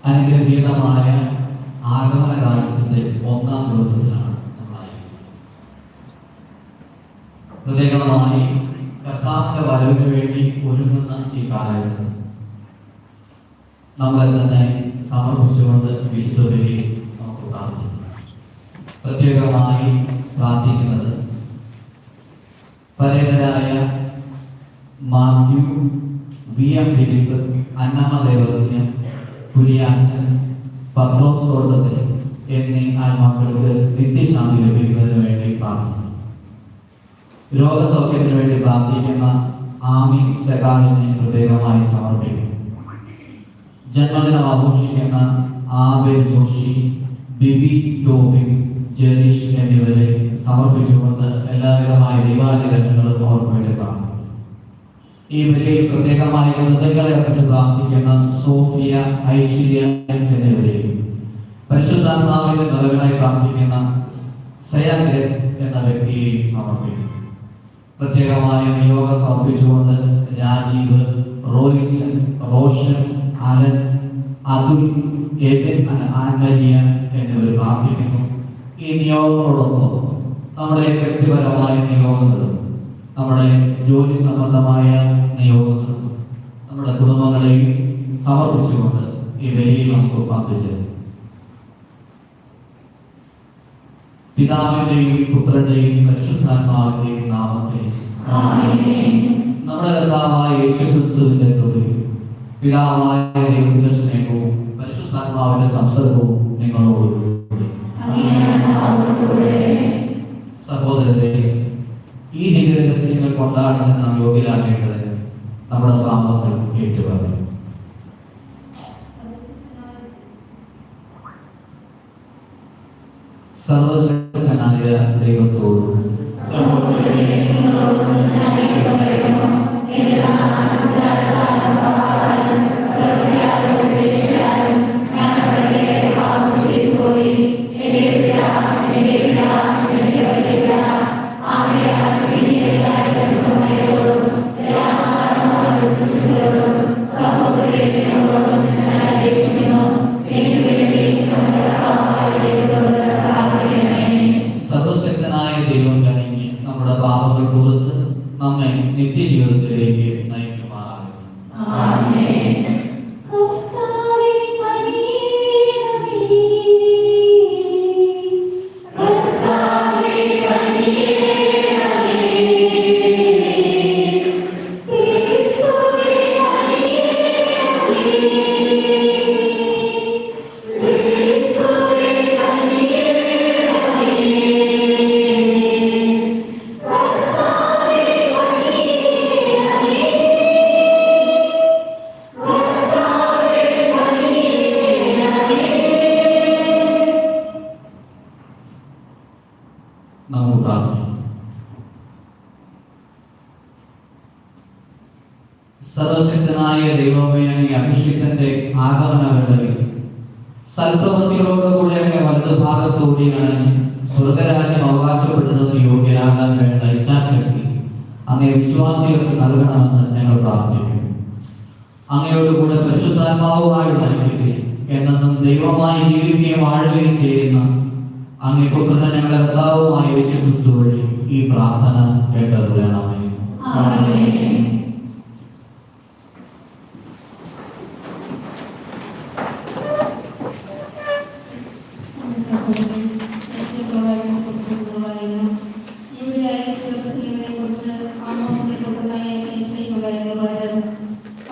അനുഗ്രഹീതമായ ആഗമനകാലത്തിന്റെ 1-ാം ദിവസത്തിലാണ് നമ്മളായിരിക്കുന്നത്. പ്രത്യേകമായി കർത്താവിന്റെ വരവിന് വേണ്ടി ഒരുങ്ങുന്ന ഈ കാലഘട്ടം നമ്മളെ തന്നെ സമർപ്പിച്ചുകൊണ്ട് വിശുദ്ധ ബലി നമുക്ക് പ്രാർത്ഥിക്കാം. പ്രത്യേകമായി പ്രാർത്ഥിക്കുന്നത് പരേതരായ മാത്യു, VM ഫിലിപ്പ്, അന്നമ്മ ദേവസ്യം, കുര്യാച്ചൻ, പത്രോസ് തോട്ടത്തിൽ എന്നീ ആത്മാക്കൾക്ക് നിത്യശാന്തി ലഭിക്കുന്നതിന് വേണ്ടി പ്രാർത്ഥിക്കുന്നു. രോഗസൗഖ്യത്തിന് വേണ്ടി പ്രാർത്ഥിക്കുന്ന ആമി സെഗാലിനെ പ്രത്യേകമായി സമർപ്പിക്കുന്നു. ജന്മദിനം ആഘോഷിക്കുന്ന ആബെ ജോഷി, ബിബി ടോബിൻ, ജെറിഷ് എന്നിവരെ സമർപ്പിച്ചുകൊണ്ട് എല്ലാവിധമായ ദൈവാനുഗ്രഹങ്ങളും അവർക്ക് വേണ്ടി പ്രാർത്ഥിക്കുന്നു. ഈ വരിയിൽ പ്രത്യേകമായി ഹൃദയങ്ങളെ അർപ്പിച്ച് പ്രാർത്ഥിക്കുന്ന സോഫിയ, ഐശ്വര്യ എന്നിവരെയും പരിശുദ്ധാത്മാവിന്റെ നിലവിലായി പ്രാർത്ഥിക്കുന്ന സയാഗ്രസ് എന്ന വ്യക്തിയെയും സമർപ്പിക്കുന്നു. പ്രത്യേകമായ നിയോഗം സമർപ്പിച്ചുകൊണ്ട് രാജീവ്, റോയിച്ചൻ, റോഷൻ, അലൻ, അതുൽ, എബിൻ, ആൻമരിയ എന്നിവർ പ്രാർത്ഥിക്കുന്നു. ഈ നിയോഗങ്ങളോടൊപ്പം നമ്മുടെ വ്യക്തിപരമായ നിയോഗങ്ങളും നമ്മുടെ ജോലി സംബന്ധമായ നിയോഗങ്ങളും നമ്മുടെ കുടുംബങ്ങളെയും സമർപ്പിച്ചുകൊണ്ട് ഈ വരിയിൽ നമുക്ക് പങ്കുചേരും. പിതാവിന്റെയും പുത്രന്റെയും പരിശുദ്ധാത്മാവിന്റെയും നാമത്തിൽ നമ്മുടെ കർത്താവായ യേശുക്രിസ്തുവിന്റെ കൃപയും പിതാവായ ദൈവത്തിന്റെ സ്നേഹവും പരിശുദ്ധാത്മാവിന്റെ സംസർഗവും നിങ്ങളോട്. സഹോദരരെ, ഈ ദിവ്യരഹസ്യങ്ങൾ കൊണ്ടാടാൻ നാം യോഗ്യരാകേണ്ടത് നമ്മുടെ പാപങ്ങൾ ഏറ്റുപറയും. സർവശക്തനായ ദൈവത്തോടും നിത്യജീവിതത്തിലേക്ക് നയിക്കുമാറാകട്ടെ. നമുക്ക് പ്രാർത്ഥിക്കാം. സർവശക്തനായ ദൈവമേ, അങ്ങേ അഭിഷിക്തന്റെ ആഗമനവേളയിൽ സൽപ്രവൃത്തികളോടുകൂടി അങ്ങ് വലതുഭാഗത്തോടെയാണ് സ്വർഗരാജ്യം അവകാശപ്പെടുന്നതിന് യോഗ്യരാകാൻ വേണ്ട ഇച്ഛാശക്തി അങ്ങേ വിശ്വാസികൾക്ക് നൽകണമെന്ന് ഞങ്ങൾ പ്രാർത്ഥിക്കുന്നു. അങ്ങയോടുകൂടെ പരിശുദ്ധാത്മാവുമായുള്ള ഐക്യത്തിൽ എന്നും ദൈവമായി ജീവിക്കുകയും വാഴുകയും ചെയ്യുന്ന അങ്ങേ പുത്രനെ ഞങ്ങളുടെ കർത്താവുമായ യേശുക്രിസ്തു വഴി ഈ പ്രാർത്ഥന കേട്ടറിയണമേ.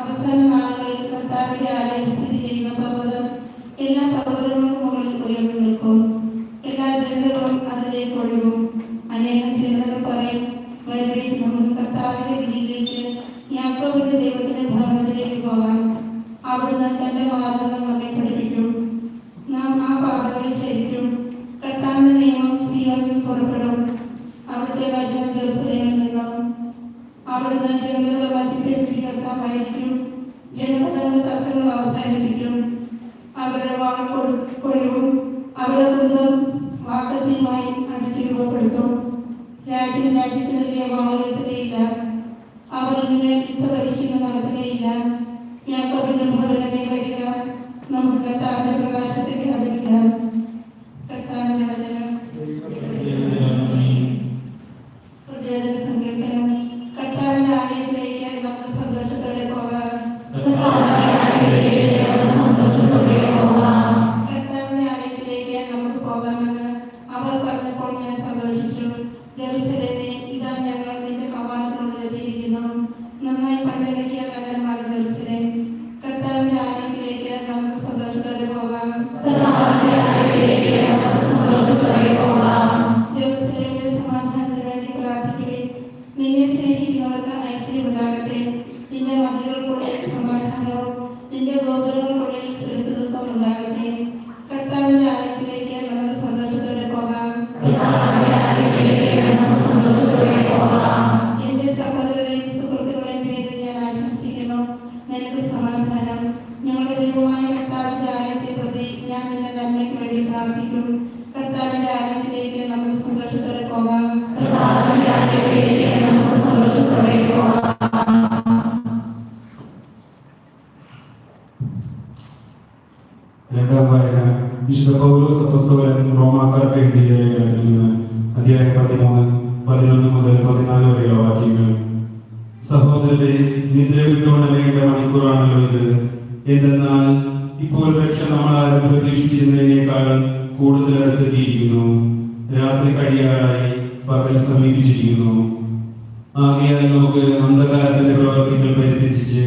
അവസാന നാളുകളിൽ കർത്താവിന്റെ ആലയം സ്ഥിതി ചെയ്യുന്ന പർവ്വതം എല്ലാ പർവ്വതങ്ങൾക്കും മുകളിൽ ഉയർന്നു നിൽക്കും. എല്ലാ ജനതകളും അതിലേക്ക് ഒഴുകും. അനേകം ജനതകൾ പറയും, വരുവിൻ, നമുക്ക് കർത്താവിന്റെ വിധിയിലേക്ക്, യാക്കോബിന്റെ ദൈവത്തിന്റെ ഭവനത്തിലേക്ക് പോകാം. അവിടുന്ന് തന്റെ മാർഗ്ഗങ്ങൾ നമ്മെ പഠിപ്പിക്കും. നാം ആ പാതകളിൽ ചരിക്കും. കർത്താവിന്റെ നിയമം സിയോനിൽ പുറപ്പെടും. അവിടുത്തെ വചനം ജെറുസലേമിൽ നിന്നും. അവിടുന്ന് ജനതകളുടെ മധ്യത്തെ വിധികർത്താവായിരിക്കും. ജനപദങ്ങളുടെ തർക്കങ്ങൾ അവസാനിപ്പിക്കും. അവരുടെ വാൾ കൊഴുവും അവരുടെ കുന്തം വാക്കത്തിയുമായി അടിച്ചു രൂപപ്പെടുത്തും. രാജ്യം രാജ്യത്തിനെതിരെ വാളുയർത്തുകയില്ല. അവർ ഇങ്ങനെ യുദ്ധപരിശീലനം നടത്തുകയില്ല. യാക്കോബിന്റെ ഭവനമേ വരിക, നമുക്ക് കർത്താവിന്റെ പ്രകാശത്തെ വ്യാപരിക്കാം. കർത്താവിന്റെ വചനം. ഹൃദയത്തിന്റെ സങ്കീർത്തനം. കർത്താവിന്റെ ആലയത്തിലേക്ക് നമുക്ക് സന്തോഷത്തോടെ പോകാം. കർത്താവിന്റെ ആലയത്തിലേക്ക് നമുക്ക് പോകാമെന്ന് അവർ പറഞ്ഞപ്പോൾ ഞാൻ സന്തോഷിച്ചു. ജെറുസലേമേ, ഇതാ ഞങ്ങൾ നിന്റെ കവാടത്തിനുള്ളിൽ എത്തിയിരിക്കുന്നു. നന്നായി പണിതിറക്കിയ നഗരമാണ് ജെറുസലേം. കർത്താവിന്റെ ആലയത്തിലേക്ക് നമുക്ക് സന്തോഷത്തോടെ പോകാം. വിശുദ്ധ പൗലോസ് അപ്പോസ്തലൻ റോമാക്കാർക്ക് എഴുതിയ ലേഖനത്തിൽ നിന്ന് അധ്യായം 13, 11 മുതൽ 14 വരെയുള്ള വാക്യങ്ങൾ. സഹോദരരെ, നിദ്ര വിട്ടുണരേണ്ട മണിക്കൂറാണല്ലോ ഇത്. എന്തെന്നാൽ ഇപ്പോൾ രക്ഷ നമ്മളാരും പ്രതീക്ഷിച്ചിരുന്നതിനേക്കാൾ കൂടുതൽ അടുത്തെത്തിയിരിക്കുന്നു. രാത്രി കഴിയാറായി, പകൽ സമീപിച്ചിരിക്കുന്നു. ആകയാൽ നമുക്ക് അന്ധകാരത്തിന്റെ പ്രവർത്തികൾ പരിത്യജിച്ച്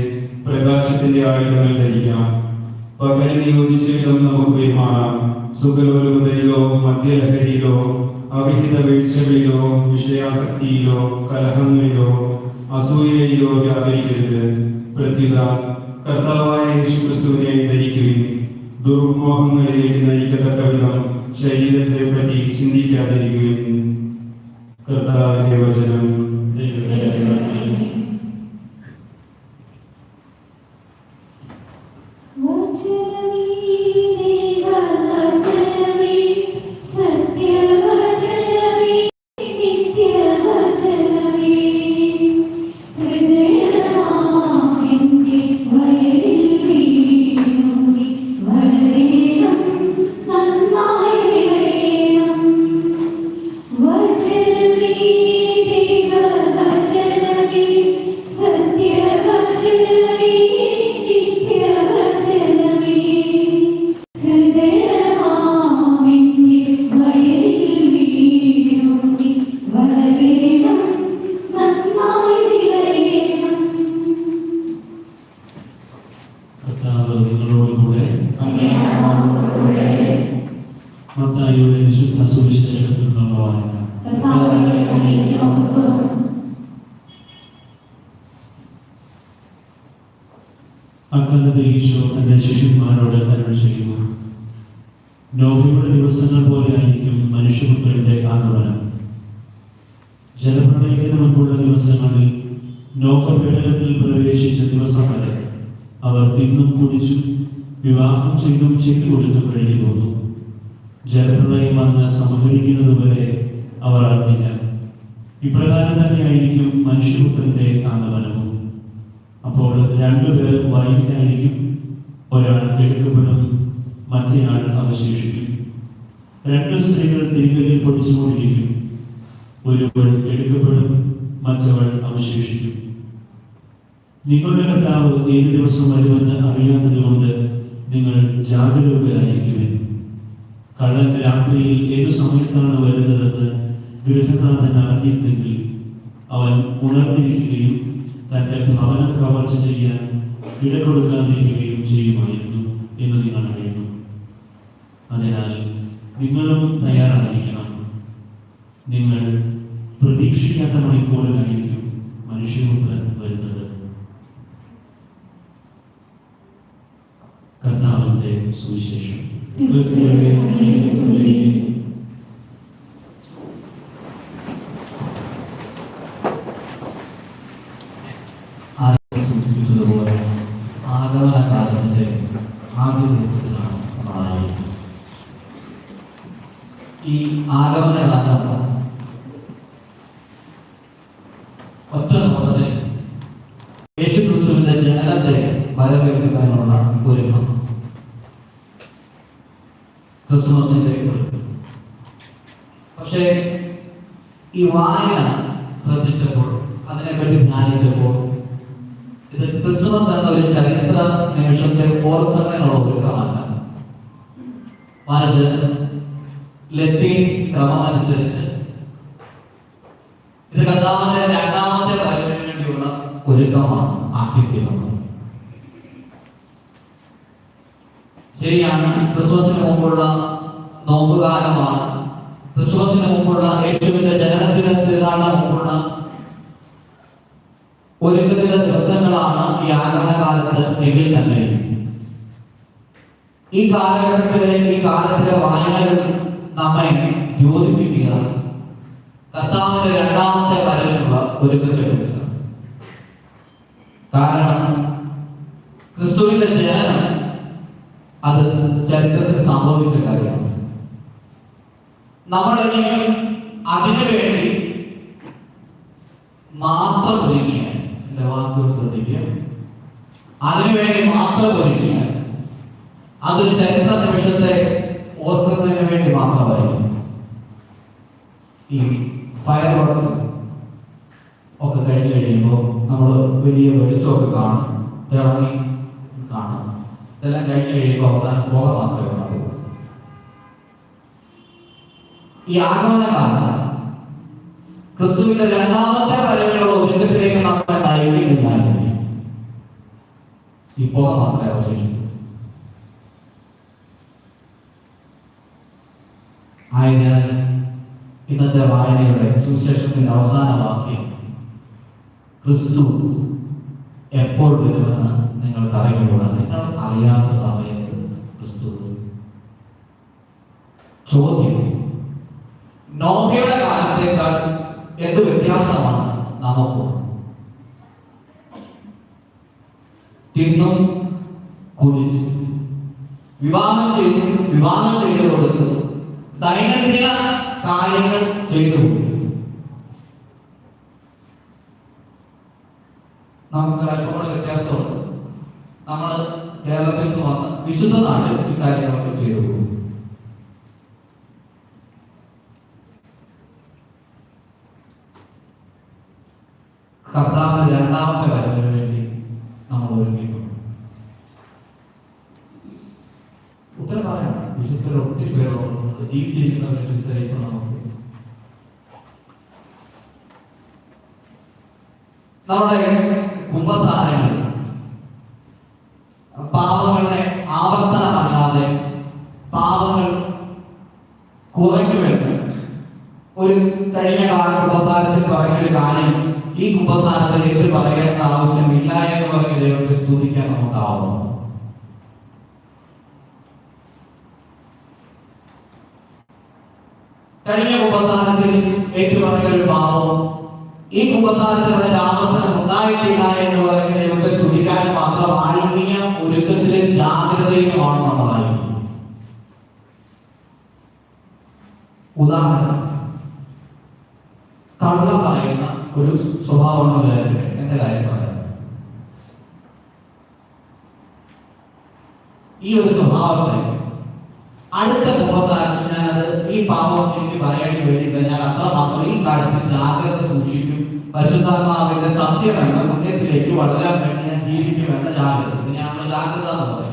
പ്രകാശത്തിന്റെ ആയുധങ്ങൾ ധരിക്കാം. പകലിന് യോജിച്ച വിധം നമുക്ക് പെരുമാറാം. സുഖലോലുപതയിലോ മദ്യലഹരിയിലോ അവിഹിത വീഴ്ചകളിലോ വിഷയാസക്തിയിലോ കലഹങ്ങളിലോ അസൂയയിലോ വ്യാപരിക്കരുത്. പ്രത്യുത കർത്താവായ യേശുക്രിസ്തുവിനെ ധരിക്കുവിൻ. ദുർമോഹങ്ങളിലേക്ക് നയിക്കത്തക്ക വിധം ശരീരത്തെ പറ്റി ചിന്തിക്കാതിരിക്കുവിൻ. കർത്താവിന്റെ വചനം. മത്തായിയുടെ വിശുദ്ധ സുവിശേഷത്തിൽ നിന്നുള്ള വായന. അക്കാലത്ത് ഈശോ തന്റെ ശിഷ്യന്മാരോട് അരുൾ ചെയ്യുന്നു, നോഹയുടെ ദിവസങ്ങൾ പോലെ ആയിരിക്കും മനുഷ്യപുത്രന്റെ ആഗമനം. ജലപ്രളയത്തിന് മുൻപുള്ള ദിവസങ്ങളിൽ നോഹ പേടകത്തിൽ പ്രവേശിച്ച ദിവസം വരെ അവർ തിന്നും കുടിച്ചും വിവാഹം ചെയ്തും ചെക്ക് കൊടുത്തു കഴിഞ്ഞു പോന്നു. ജലപ്രളയം വന്ന് സംഭവിക്കുന്നത് വരെ അവർ അറിഞ്ഞില്ല. ഇപ്രകാരം തന്നെയായിരിക്കും മനുഷ്യപുത്രന്റെ ആഗമനവും. അപ്പോൾ രണ്ടുപേർ വഴിയിലായിരിക്കും, ഒരാൾ എടുക്കപ്പെടും, മറ്റേയാൾ അവശേഷിക്കും. രണ്ട് സ്ത്രീകൾ തിരികളിൽ പൊടിച്ചുകൊണ്ടിരിക്കും, ഒരുവൾ എടുക്കപ്പെടും, മറ്റവൾ അവശേഷിക്കും. നിങ്ങളുടെ കർത്താവ് ഏത് ദിവസം വരുമെന്ന് അറിയാത്തത് കൊണ്ട് നിങ്ങൾ ജാഗരൂകരായിരിക്കുവിൻ. കള്ളൻ രാത്രിയിൽ ഏതു സമയത്താണ് വരുന്നതെന്ന് ഗൃഹനാഥൻ അറിഞ്ഞിരുന്നെങ്കിൽ അവൻ ഉണർന്നിരിക്കുകയും തന്റെ ഭവനം കവർച്ച ചെയ്യാൻ ഇടകൊടുക്കാതിരിക്കുകയും ചെയ്യുമായിരുന്നു എന്ന് നിങ്ങൾ അറിയുന്നു. അതിനാൽ നിങ്ങളും തയ്യാറായിരിക്കണം. നിങ്ങൾ പ്രതീക്ഷിക്കാത്ത മണിക്കൂറിലായിരിക്കും മനുഷ്യപുത്രൻ വരുന്നത്. കർത്താവിന്റെ സുവിശേഷം. സൂചിപ്പിച്ചതുപോലെ ആഗമനകാലത്തിന്റെ ആദ്യ ദിവസത്തിലാണ് നമ്മളായിരിക്കുന്നത്. ഈ ആഗമനകാലം ഒറ്റ നോട്ടത്തിൽ യേശുക്രിസ്തുവിന്റെ ജനനത്തെ വരവേൽക്കാനുള്ള ഒരുക്കം, ക്രിസ്മസിന്റെ ഒരുക്കം. പക്ഷേ ഈ വായന ശ്രദ്ധിച്ചപ്പോൾ, അതിനെപ്പറ്റി ധ്യാനിച്ചപ്പോൾ, ഇത് ക്രിസ്മസ് എന്ന ഒരു ചരിത്ര നിമിഷത്തെ ഓർക്കുന്നതിനുള്ള ഒരുക്കമല്ല, മറിച്ച് ലത്തീൻ ക്രമമനുസരിച്ച് ഇത് കർത്താവിന്റെ രണ്ടാമത്തെ വരവിന് വേണ്ടിയുള്ള ഒരുക്കമാണ് ആഗ്രഹിക്കുന്നത്. ശരിയാണ്, ക്രിസ്മസിന് മുമ്പുള്ള നോമ്പുകാലമാണ്, ക്രിസ്മസിന് മുമ്പുള്ള യേശുവിന്റെ ജനനത്തിന് തിരുനാളിന് മുമ്പുള്ള ഒരുക്കത്തിലെ ദിവസങ്ങളാണ് ഈ ആഗമനകാലത്ത്. എങ്കിൽ തന്നെ ഈ കാലഘട്ടത്തിലെ ഈ കാലത്തിലെ വായനകൾ നമ്മെ യോജിപ്പിക്കുക കർത്താവിന്റെ രണ്ടാമത്തെ വരവിനുള്ള ഒരുക്കത്തെ കുറിച്ചാണ്. കാരണം ക്രിസ്തുവിന്റെ ജനനം അത് ചരിത്രത്തിൽ സംഭവിച്ച കാര്യമാണ്. നമ്മളിനി അതിനു വേണ്ടി മാത്രം ഒരുങ്ങിയ, എന്റെ വാക്കുകൾ ശ്രദ്ധിക്കുക, അതിനുവേണ്ടി മാത്രം ഒരുങ്ങിയ അതൊരു ചരിത്ര നിമിഷത്തെ ഓർക്കുന്നതിന് വേണ്ടി മാത്രമായിരിക്കും. ഈ ഫയർ വർക്ക്സ് ഒക്കെ കഴിഞ്ഞ് കഴിയുമ്പോൾ നമ്മൾ വലിയ വെളിച്ചമൊക്കെ കാണും, തിളങ്ങി കാണും. ഇതെല്ലാം കഴിഞ്ഞ് കഴിയുമ്പോൾ അവസാനം പുക മാത്രമേ ഉണ്ടാകൂ. ഈ ആഗമനകാലം ക്രിസ്തുവിന്റെ രണ്ടാമത്തെ വരവിലുള്ള ഒരുക്കത്തിലേക്ക് നമ്മളെ നയിക്കുന്നില്ലായിരുന്നു. ഈ പുക മാത്രമേ അവശേഷിക്കൂ. ആയതിനാൽ ഇന്നത്തെ വായനയുടെ സുവിശേഷത്തിന്റെ അവസാന വാക്യം, ക്രിസ്തു എപ്പോൾ വരുമെന്ന് നിങ്ങൾക്ക് അറിഞ്ഞുകൂടാ. നിങ്ങൾ അറിയാത്ത സമയത്ത് ക്രിസ്തു. ചോദ്യം, നോഹയുടെ കാലത്തേക്കാൾ എന്ത് വ്യത്യാസമാണ് നമുക്ക്? തിന്നും കുടിച്ചു വിവാഹം ചെയ്തു കൊടുത്തു, ദൈനംദിന കാര്യങ്ങൾ ചെയ്തു. നമുക്ക് അല്പമുള്ള വ്യത്യാസമുണ്ട്. നമ്മൾ കേരളത്തിൽ നിന്ന് വന്ന് വിശുദ്ധ നാട്ടിൽ ഈ കാര്യങ്ങളൊക്കെ ചെയ്തു. കർത്താവിന്റെ രണ്ടാമത്തെ വരവിന് വേണ്ടി നമ്മൾ ഒരുങ്ങിയിട്ടുണ്ട്. ഉത്തരവാദിയാണ്. വിശുദ്ധർ ഒത്തിരി പേരുണ്ട്, ജീവിച്ചിരിക്കുന്ന വിശുദ്ധരെ ഇപ്പൊ നമുക്ക് നമ്മുടെ കുംഭസാരങ്ങൾ പാപങ്ങളുടെ ആവർത്തനമല്ലാതെ പാപങ്ങൾ കുറയ്ക്കുമെന്ന് ഒരു കഴിഞ്ഞ കാല കുംഭസാരത്തിൽ പറയുന്ന ഒരു കാര്യം ഈ കുംഭസാരത്തിൽ എന്ത് പറയേണ്ട ആവശ്യമില്ല എന്ന് പറഞ്ഞ് ദൈവത്തെ സ്തുതിക്കാൻ നമുക്കാവുന്നു. കഴിഞ്ഞ കുംഭസാരത്തിൽ ഏറ്റുപറയുന്ന ഒരു പാപം ഈ കുംഭസാരത്തിൽ അതിന്റെ ആവർത്തനം ഉണ്ടായിട്ടില്ല എന്ന് പറഞ്ഞ് ദൈവത്തെ സ്തുതിക്കാൻ മാത്രം ആത്മീയ ഒരുക്കത്തിലെ ജാഗ്രതയുമാണ് നമ്മളായി. ഉദാഹരണം, കള്ളം പറയുന്ന ഒരു സ്വഭാവമുള്ള എന്റെ കാര്യം പറയാം. ഈ ഒരു സ്വഭാവത്തെ അടുത്ത കുംഭസാരത്തിൽ ഞാനത് ഈ പാപം എനിക്ക് പറയേണ്ടി വരില്ല. ഞാൻ അത്രമാത്രം ഈ കാര്യത്തിൽ ജാഗ്രത സൂക്ഷിക്കും. പരിശുദ്ധാത്മാവിന്റെ സത്യമെന്ന പുണ്യത്തിലേക്ക് വളരാൻ വേണ്ടി ഞാൻ ജീവിക്കുമെന്ന ജാഗ്രത. ഇതിനെയാണ് ജാഗ്രത എന്ന് പറയുന്നത്.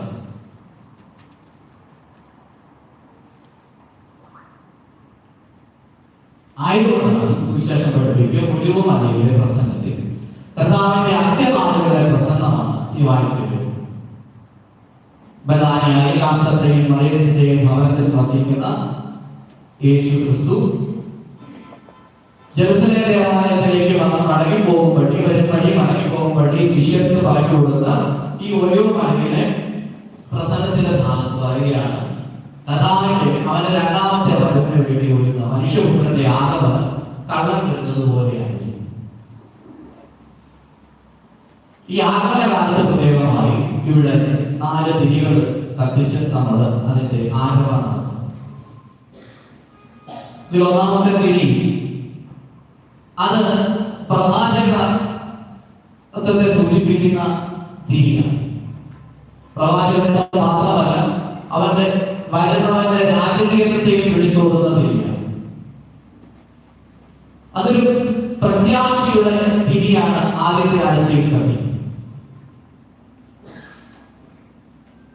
ആയതുകൊണ്ടാണ് സുവിശേഷം പഠിപ്പിക്കുക മുഴുവൻ പ്രസംഗത്തിൽ കർത്താവിന്റെ അന്ത്യനാളുകളുടെ പ്രസംഗമാണ് ഈ വായിച്ചത്. ബദാനിയായ ലാസറിന്റെയും മറിയത്തിന്റെയും ഭവനത്തിൽ വസിക്കുന്ന യേശു ക്രിസ്തു ജെറുസലേം ദേവാലയത്തിലേക്ക് വന്ന് മടങ്ങി പോകുമ്പോഴേ മടങ്ങി പോകുമ്പോഴേ ശിഷ്യർക്ക് പറഞ്ഞു കൊടുത്ത ഈ ഒലിവ് മലയിലെ പ്രസംഗത്തിന്റെ ഭാഗത്ത് പറയുകയാണ്, കർത്താവിന്റെ അവന്റെ രണ്ടാമത്തെ വരവിന് വേണ്ടി ഒരുങ്ങുന്ന മനുഷ്യപുത്രന്റെ ആഗമനം കള്ളം വരുന്നത് പോലെയാണ്. ഈ ആഗമനകാലത്ത് പ്രത്യേകമായി ഇവിടെ 4 തിരികൾ കത്തിച്ച് നമ്മൾ അതിന്റെ ആരവം നടത്തും. ഇതിൽ ഒന്നാമത്തെ തിരി അത് പ്രവാചകത്വത്തെ സൂചിപ്പിക്കുന്ന തിരിയാണ്. പ്രവാചകത്വം മാത്രമല്ല, അവന്റെ വരുന്നവന്റെ രാജകീയത്തെയും വിളിച്ചോടുന്ന തിരിയാണ്. അതൊരു പ്രത്യാശയുടെ തിരിയാണ് ആദ്യത്തെ ആഴ്ചയിൽ കത്തി.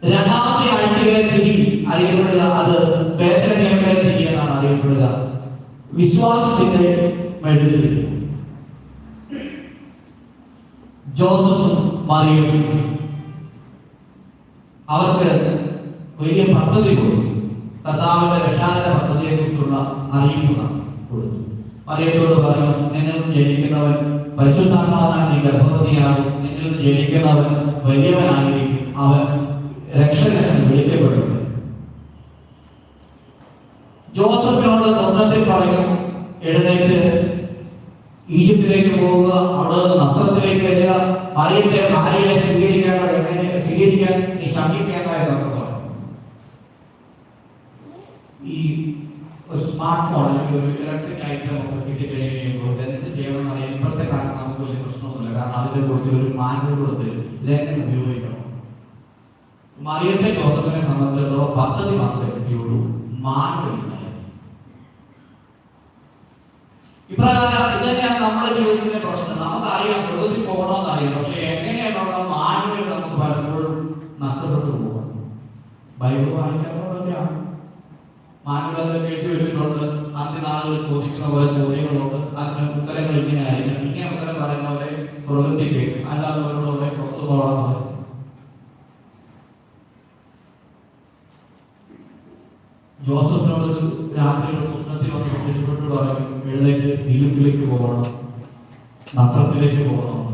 രണ്ടാമത്തെ ആഴ്ചയിലെ തിരി അറിയപ്പെടുക അത് ബേത്ലഹേമിലെ തിരി എന്നാണ് അറിയപ്പെടുക. വിശ്വാസത്തിന്റെ മെഴുകുതിരി. ജോസഫും മറിയവും അവർക്ക് വലിയ പദ്ധതി കൊടുത്തു. കർത്താവിന്റെ രക്ഷാകര പദ്ധതിയെ കുറിച്ചുള്ള അറിയിപ്പ് കൊടുത്തു. മറിയത്തോട് പറഞ്ഞു, നിന്നിൽ ജനിക്കുന്നവൻ പരിശുദ്ധാത്മാവാൽ നീ ഗർഭവതിയാകും, നിന്നിൽ ജനിക്കുന്നവൻ വലിയവനായിരിക്കും, അവൻ രക്ഷകൻ വിളിക്കപ്പെടും. ജോസഫിനോട് സ്വന്തത്തിൽ പറഞ്ഞു, എഴുന്നേറ്റ് ഈജിപ്തിലേക്ക് പോവുക, അവിടെ നിന്ന് നസ്രത്തിലേക്ക് വരിക, മറിയത്തെ ഭാര്യയെ സ്വീകരിക്കാൻ നീ ശമിക്കേണ്ട എന്നൊക്കെ പറഞ്ഞു. ഈ ഒരു സ്മാർട്ട് ഫോൺ അല്ലെങ്കിൽ ഒരു ഇലക്ട്രിക് ഐറ്റം ഒക്കെ കിട്ടിക്കഴിയുമ്പോൾ എന്ത് ചെയ്യണമെന്ന് അറിയാൻ ഇപ്പോഴത്തെ കാലത്ത് നമുക്ക് വലിയ പ്രശ്നമൊന്നുമില്ല. കാരണം അതിന്റെ കൂടുതൽ ഒരു മാനുവൽ കൊടുത്ത് ഇതെങ്ങനെ ഉപയോഗിക്കണം. മറിയത്തെ ജോസഫിനെ സംബന്ധിച്ചിടത്തോളം പദ്ധതി മാത്രമേ കിട്ടിയുള്ളൂ, മാറ്റമില്ല. ഇപ്രകാരം ഇതൊക്കെയാണ് നമ്മുടെ ജീവിതത്തിലെ പ്രശ്നം. നമുക്കറിയാം സ്വർഗത്തിൽ പോകണമെന്ന് അറിയാം, പക്ഷെ എങ്ങനെയാണ് മാറ്റങ്ങൾ നമുക്ക് പലപ്പോഴും നഷ്ടപ്പെട്ടു പോകും. ബൈബിൾ വായിക്കാത്തതുകൊണ്ടൊക്കെയാണ്. മാറ്റങ്ങളൊക്കെ എഴുതി വെച്ചിട്ടുണ്ട്. അന്ത്യനാളുകൾ ചോദിക്കുന്ന പോലെ ചോദ്യങ്ങളുണ്ട്, അതിന് ഉത്തരങ്ങൾ ഇങ്ങനെ ആയിരിക്കണം. ഇങ്ങനെ ഉത്തരം പറയുന്നവരെ സ്വർഗത്തിൽ കേൾക്കും, അല്ലാത്തവരോടെ പുറത്തു പോകാൻ. ജോസഫിനോട് രാത്രിയുടെ സ്വപ്നത്തിൽ വന്ന് പ്രത്യക്ഷപ്പെട്ടു പറയും, എഴുന്നേറ്റ് ഈജിപ്തിലേക്ക് പോകണം, നസ്രത്തിലേക്ക് പോകണം.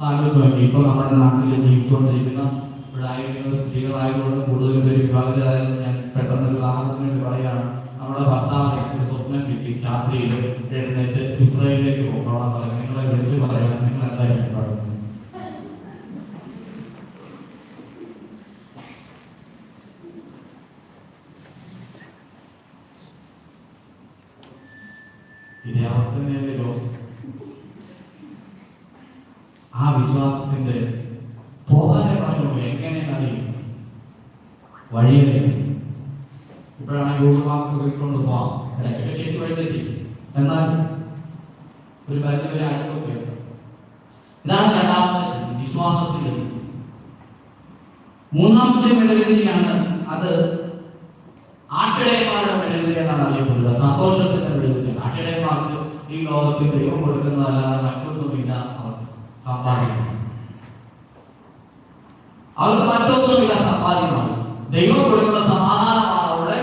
ആലോചിച്ച് നോക്കി, ഇപ്പൊ നമ്മുടെ നാട്ടിൽ ജീവിച്ചുകൊണ്ടിരിക്കുന്ന ഇവിടെ ആയിരിക്കുന്ന സ്ത്രീകളായതുകൊണ്ട് കൂടുതൽ പേര് വിവാഹിതരായെന്ന് ഞാൻ പെട്ടെന്ന് ഉദാഹരണത്തിന് വേണ്ടി പറയുകയാണ്. നമ്മുടെ ഭർത്താവിന് സ്വപ്നം കിട്ടി, രാത്രിയിൽ എഴുന്നേറ്റ് ഇസ്രായേലിലേക്ക് പോകണം പറയും. നിങ്ങളെ വിളിച്ച് പറയാൻ നിങ്ങൾ എന്തായിരിക്കും പറയുന്നത്? ഇതേ അവസ്ഥ തന്നെയല്ലേ ജോസഫ്? ആ വിശ്വാസത്തിന്റെ പോകാനെ പറഞ്ഞുള്ളൂ, എങ്ങനെയാണ് വഴിയറിയാം. ഇപ്പോഴാണ് ഗൂഗിൾ മാപ്പ് പോയിക്കൊണ്ട് പോവാം, ഇടയ്ക്കൊക്കെ ചേച്ചി വഴിതെറ്റി, എന്നാൽ ഒരു പരിധി അടുത്തൊക്കെ. ഇതാണ് രണ്ടാമത്തെ വിശ്വാസത്തിൽ. മൂന്നാമത്തെ മെഴുകുതിരിയാണ്, അത് ആട്ടിടയന്മാരുടെ മെഴുകുതിരി എന്നാണ് അറിയപ്പെടുന്നത്. സന്തോഷത്തിന്റെ മെഴുകുതിരി. ആട്ടിടയന്മാർക്ക് ഈ ലോകത്തിൽ ദൈവം കൊടുക്കുന്നതല്ലാതെ മറ്റൊന്നുമില്ല. അവർ സമ്പാദിക്കണം, അവർക്ക് മറ്റൊന്നുമില്ല സമ്പാദ്യമാണ്. ദൈവം കൊടുക്കുന്ന സമാധാനമാണ് അവരുടെ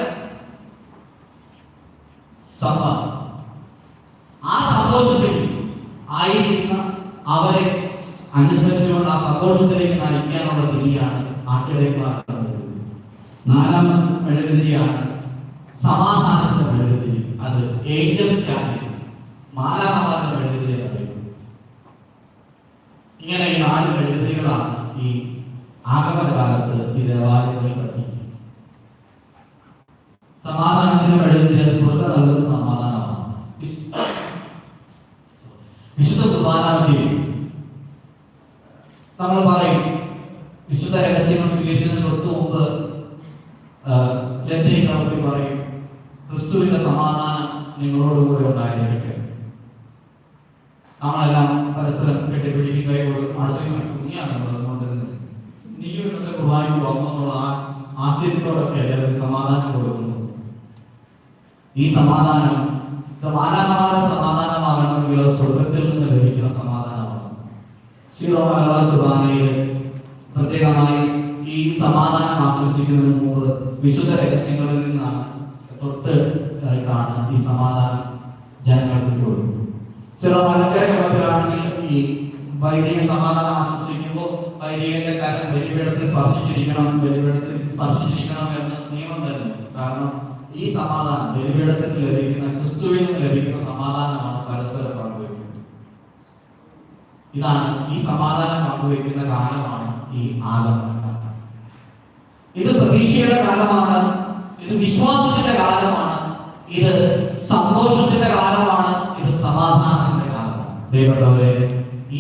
സമ്പാദ്യം. ആ സന്തോഷത്തിൽ ആയിരിക്കുന്ന അവരെ അനുസരിച്ചുകൊണ്ട് ആ സന്തോഷത്തിലേക്ക് നയിക്കാനുള്ള തിരിയാണ് ആട്ടിടയന്മാരുടെ. നാലാമത്തെ മെഴുകുതിരിയാണ് സമാധാനത്തിന്റെ മെഴുകുതിരി. അത് ഏഞ്ചൽസ് ക്യാമ്പിൽ മാലാഖമാരുടെ മെഴുകുതിരി അറിയും. ഇങ്ങനെ ഈ 4 മെഴുകുതിരികളാണ് ഈ ആഗമന കാലത്ത് ഈ ദേവാലയങ്ങളിൽ കത്തിക്കുന്നത്. സമാധാനത്തിന്റെ മെഴുകുതിരി സ്വർഗ്ഗം നൽകുന്ന സമാധാനമാണ്. വിശുദ്ധ കുർബാനയിൽ നമ്മൾ പറയും, വിശുദ്ധ രഹസ്യങ്ങൾ സ്വീകരിക്കുന്നതിന് തൊട്ട് മുമ്പ് പറയും, ക്രിസ്തുവിന്റെ സമാധാനം നിങ്ങളോടുകൂടെ ഉണ്ടായിരിക്കട്ടെ. നമ്മളെല്ലാം പരസ്പരം കെട്ടിപ്പിടിക്കും, കൈ കൊടുക്കും. അടുത്താണ് കൊണ്ടിരുന്നത്. നീയും ഇന്നത്തെ കുർബാനയ്ക്ക് വന്നെന്നുള്ള ആശ്ചര്യത്തോടൊക്കെ സമാധാനം കൊടുക്കുന്നു. ഈ സമാധാനം മാനവമായ സമാധാനമാകണമെങ്കിൽ സ്വർഗത്തിൽ നിന്ന് ലഭിക്കുന്ന സമാധാനമാണ്. സീറോ മലബാർ കുർബാനയിൽ പ്രത്യേകമായി ഈ സമാധാനം ആശംസിക്കുന്നതിന് മുമ്പ് വിശുദ്ധ രഹസ്യങ്ങളിൽ നിന്നാണ് തൊട്ട് ആയിട്ടാണ് ഈ സമാധാനം ജനങ്ങൾക്ക് കൊടുക്കുന്നത്. ചില മലങ്കര ക്രമത്തിലാണെങ്കിൽ ഈ വൈദിക സമാധാനം ആശംസിക്കുമ്പോൾ വൈദികന്റെ കരം ബലിപീഠത്തിൽ സ്പർശിച്ചിരിക്കണം എന്ന് നിയമം തന്നെ. കാരണം ഈ സമാധാനം ബലിപീഠത്തിൽ ലഭിക്കുന്ന, ക്രിസ്തുവിൽ നിന്ന് ലഭിക്കുന്ന സമാധാനമാണ് പരസ്പരം പങ്കുവയ്ക്കുന്നത്. ഇതാണ് ഈ സമാധാനം പങ്കുവയ്ക്കുന്ന കാലമാണ് ഈ ആഗമന. ഇത് പ്രതീക്ഷയുടെ കാലമാണ്, ഇത് വിശ്വാസത്തിന്റെ കാലമാണ്, ഇത് സന്തോഷത്തിന്റെ കാലമാണ്, ഇത് സമാധാനത്തിന്റെ കാലമാണ്. പ്രിയപ്പെട്ടവരെ,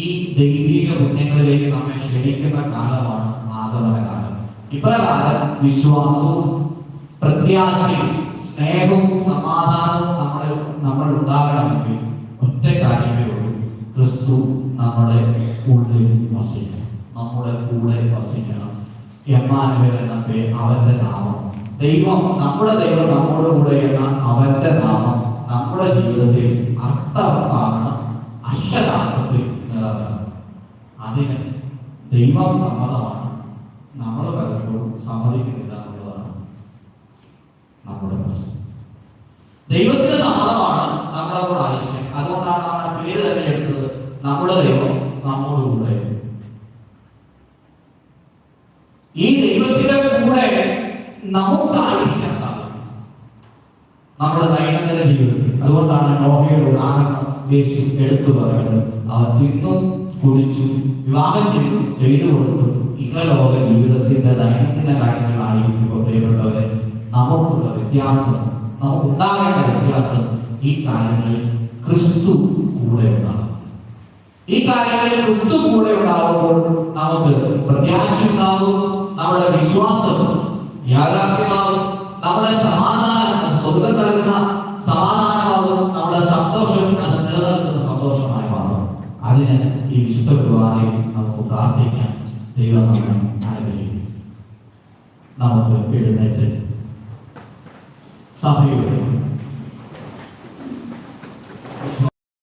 ഈ ദൈവിക പുണ്യങ്ങളിലേക്ക് നമ്മെ ക്ഷണിക്കുന്ന കാലമാണ് ആഗമന കാലം. ഇപ്രകാരം വിശ്വാസവും പ്രത്യാശയും സ്നേഹവും സമാധാനവും നമ്മൾ ഉണ്ടാകണമെങ്കിൽ ഒറ്റ കാര്യമേ ഉള്ളൂ, ക്രിസ്തു നമ്മുടെ ഉള്ളിൽ വസിക്കണം, നമ്മുടെ കൂടെ വസിക്കണം. എമ്മാനുവേൽ എന്ന പേര് അവന്റെ നാമം. നമ്മുടെ ദൈവം നമ്മുടെ കൂടെ എന്ന അവന്റെ നാമം നമ്മുടെ ജീവിതത്തിൽ അർത്ഥവത്താകണം, അക്ഷരാർത്ഥത്തിൽ നിറവേറണം. അതിന് ദൈവം സമ്മതമാണ്. നമ്മൾ പലപ്പോഴും സമ്മതിക്കുന്നില്ല എന്നുള്ളതാണ് നമ്മുടെ പ്രശ്നം. ദൈവത്തിന്റെ സമ്മതമാണ് നമ്മുടെ കൂടെ ആയിരിക്കാൻ. അതുകൊണ്ടാണ് നമ്മൾ ആ പേര് തന്നെ എടുത്തത്, നമ്മുടെ ദൈവം നമ്മോടുകൂടെ. ഈ ദൈവത്തിന്റെ കൂടെ നമുക്കായിരിക്കാൻ സാധിക്കും നമ്മുടെ ദൈനംദിന ജീവിതത്തിൽ. അതുകൊണ്ടാണ് നോഹയുടെ ഉദാഹരണം യേശു എടുത്തു പറയുന്നത്. അവർ തിന്നും കുടിച്ചു വിവാഹം ചെയ്തു കൊടുത്തു. ഇഹലോക ജീവിതത്തിന്റെ ദൈനംദിന കാര്യങ്ങളായിരിക്കുമ്പോൾ പ്രിയപ്പെട്ടവരെ, നമുക്കുള്ള വ്യത്യാസം, നമുക്കുണ്ടാകേണ്ട വ്യത്യാസം ഈ കാര്യങ്ങളിൽ ക്രിസ്തു കൂടെ ഉണ്ടാകും. ഈ കാര്യങ്ങളിൽ ക്രിസ്തു കൂടെ ഉണ്ടാകുമ്പോൾ നമുക്ക് പ്രത്യാശ ഉണ്ടാകും, നമ്മുടെ വിശ്വാസവും യാഥാർത്ഥ്യമാകും. നമ്മുടെ സമാധാനം, സ്വർഗം നൽകുന്ന സമാധാനമാകും. നമ്മുടെ സന്തോഷം അത് നിലനിൽക്കുന്ന സന്തോഷമായി മാറും. അതിന് ഈ വിശുദ്ധ കുർബാനയിൽ നമുക്ക് പ്രാർത്ഥിക്കാം. ദൈവം നമ്മെ അനുഗ്രഹിക്കും. നമുക്ക് എഴുന്നേറ്റ് സഭയുടെ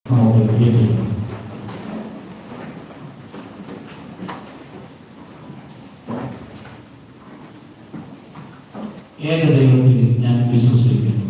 നമുക്ക് എഴുതിയിരിക്കും. ഏക ദൈവത്തിൽ ഞാൻ വിശ്വസിക്കുന്നു.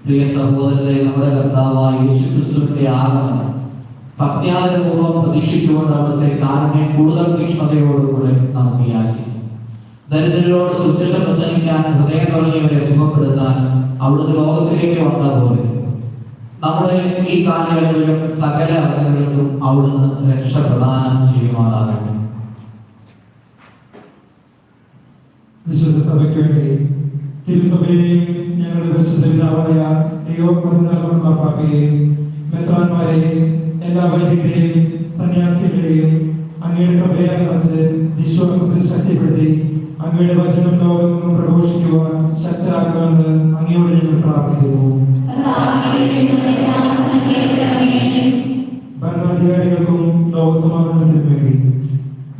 പ്രിയ സഹോദരരെ, നമ്മുടെ കർത്താവായ യേശുക്രിസ്തുവിന്റെ ആഗമനം ഭക്ത്യാദരപൂർവ്വം പ്രതീക്ഷിച്ചുകൊണ്ട് അവിടുത്തെ കാരുണ്യം കൂടുതൽ തീക്ഷ്ണതയോടുകൂടെ നമുക്ക് യാചിക്കാം. ദരിദ്രരോട് സുവിശേഷം പ്രസംഗിക്കാനും ഹൃദയം തുടങ്ങിയവരെ സുഖപ്പെടുത്താനും അവിടുത്തെ ലോകത്തിലേക്ക് വന്ന പോലെ നമ്മുടെ ഈ കാലയളവിലും സകല അർത്ഥങ്ങളിലും അവിടുന്ന് രക്ഷ പ്രദാനം ചെയ്യുമാറാകട്ടെ. വിശുദ്ധ സഭയ്ക്ക് വേണ്ടി തിരുസഭയെയും ഞങ്ങളുടെ പരിശുദ്ധ പിതാവായ ലിയോ 14 മാർപ്പാപ്പയെയും മെത്രാന്മാരെയും എല്ലാ വൈദികരെയും സന്യാസികളെയും അങ്ങയുടെ കൃപയാൽ നിറച്ച് വിശ്വാസത്തിൽ ശക്തിപ്പെടുത്തി അങ്ങയുടെ വചനം ലോകമെങ്ങും പ്രഘോഷിക്കുവാൻ ശക്തരാക്കണമെന്ന് അങ്ങയോട് ഞങ്ങൾ പ്രാർത്ഥിക്കുന്നു. ഭരണാധികാരികൾക്കും ലോകസമാധാനത്തിനും വേണ്ടി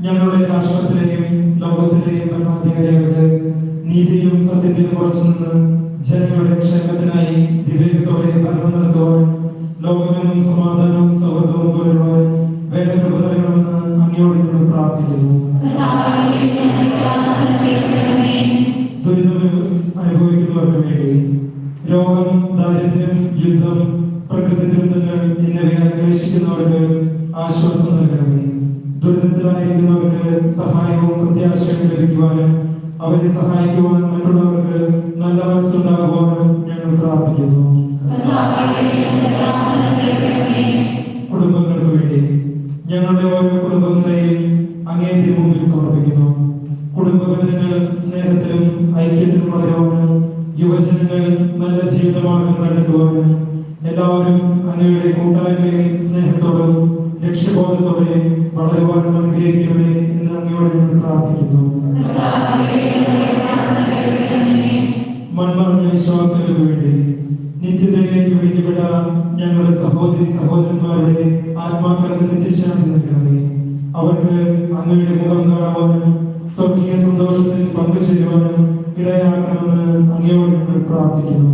ഞങ്ങളുടെ രാഷ്ട്രത്തിലെയും ലോകത്തിലെയും ഭരണാധികാരികൾക്ക് നീതിയിലും സത്യത്തിലും ഉറച്ചു നിന്ന് ജനങ്ങളുടെ ക്ഷേമത്തിനായി വിവേകത്തോടെ ഭരണം നടത്തുവാൻ ലോകമെങ്ങും സമാധാനവും സൗഹൃദവും പുലരുവാൻ വേണ്ട കൃപ നൽകണമെന്ന് അങ്ങയോട് ഞങ്ങൾ പ്രാർത്ഥിക്കുന്നു. ദുരിതം അനുഭവിക്കുന്നവർക്ക് വേണ്ടി രോഗം, ദാരിദ്ര്യം, യുദ്ധം, പ്രകൃതി ദുരന്തങ്ങൾ എന്നിവയാൽ ക്ലേശിക്കുന്നവർക്ക് ആശ്വാസം നൽകണമേ. ദുരിതത്തിലായിരിക്കുന്നവർക്ക് സഹായവും പ്രത്യാശയും ലഭിക്കുവാനും അവരെ സഹായിക്കുവാൻ മറ്റുള്ളവർക്ക് നല്ല മനസ്സുണ്ടാകുവാനും ഞങ്ങൾ പ്രാർത്ഥിക്കുന്നു. കുടുംബങ്ങൾക്ക് വേണ്ടി ഞങ്ങളുടെ ഓരോ കുടുംബങ്ങളെയും അങ്ങേ തിരുമുമ്പിൽ സമർപ്പിക്കുന്നു. കുടുംബ ബന്ധങ്ങൾ സ്നേഹത്തിലും ഐക്യത്തിലും വളരുവാനും യുവജനങ്ങൾ നല്ല ജീവിതമാർഗം കണ്ടെത്തുവാനും എല്ലാവരും അങ്ങയുടെ കൂട്ടായ്മയും സ്നേഹത്തോടും ലക്ഷ്യബോധത്തോടെ വളരുവാനും അനുഗ്രഹിക്കണമേ എന്ന് അങ്ങയോട് ഞങ്ങൾ പ്രാർത്ഥിക്കുന്നു. മൺമറഞ്ഞ വിശ്വാസികൾക്ക് വേണ്ടി നിത്യതയിലേക്ക് വിളിക്കപ്പെട്ട ഞങ്ങളുടെ സഹോദരി സഹോദരന്മാരുടെ ആത്മാക്കൾക്ക് നിത്യശാന്തി നൽകണമേ. അവർക്ക് അങ്ങയുടെ മുഖം കാണുവാനും സ്വർഗീയ സന്തോഷത്തിൽ പങ്കുചേരുവാനും ഇടയാക്കണമെന്ന് അങ്ങയോട് ഞങ്ങൾ പ്രാർത്ഥിക്കുന്നു.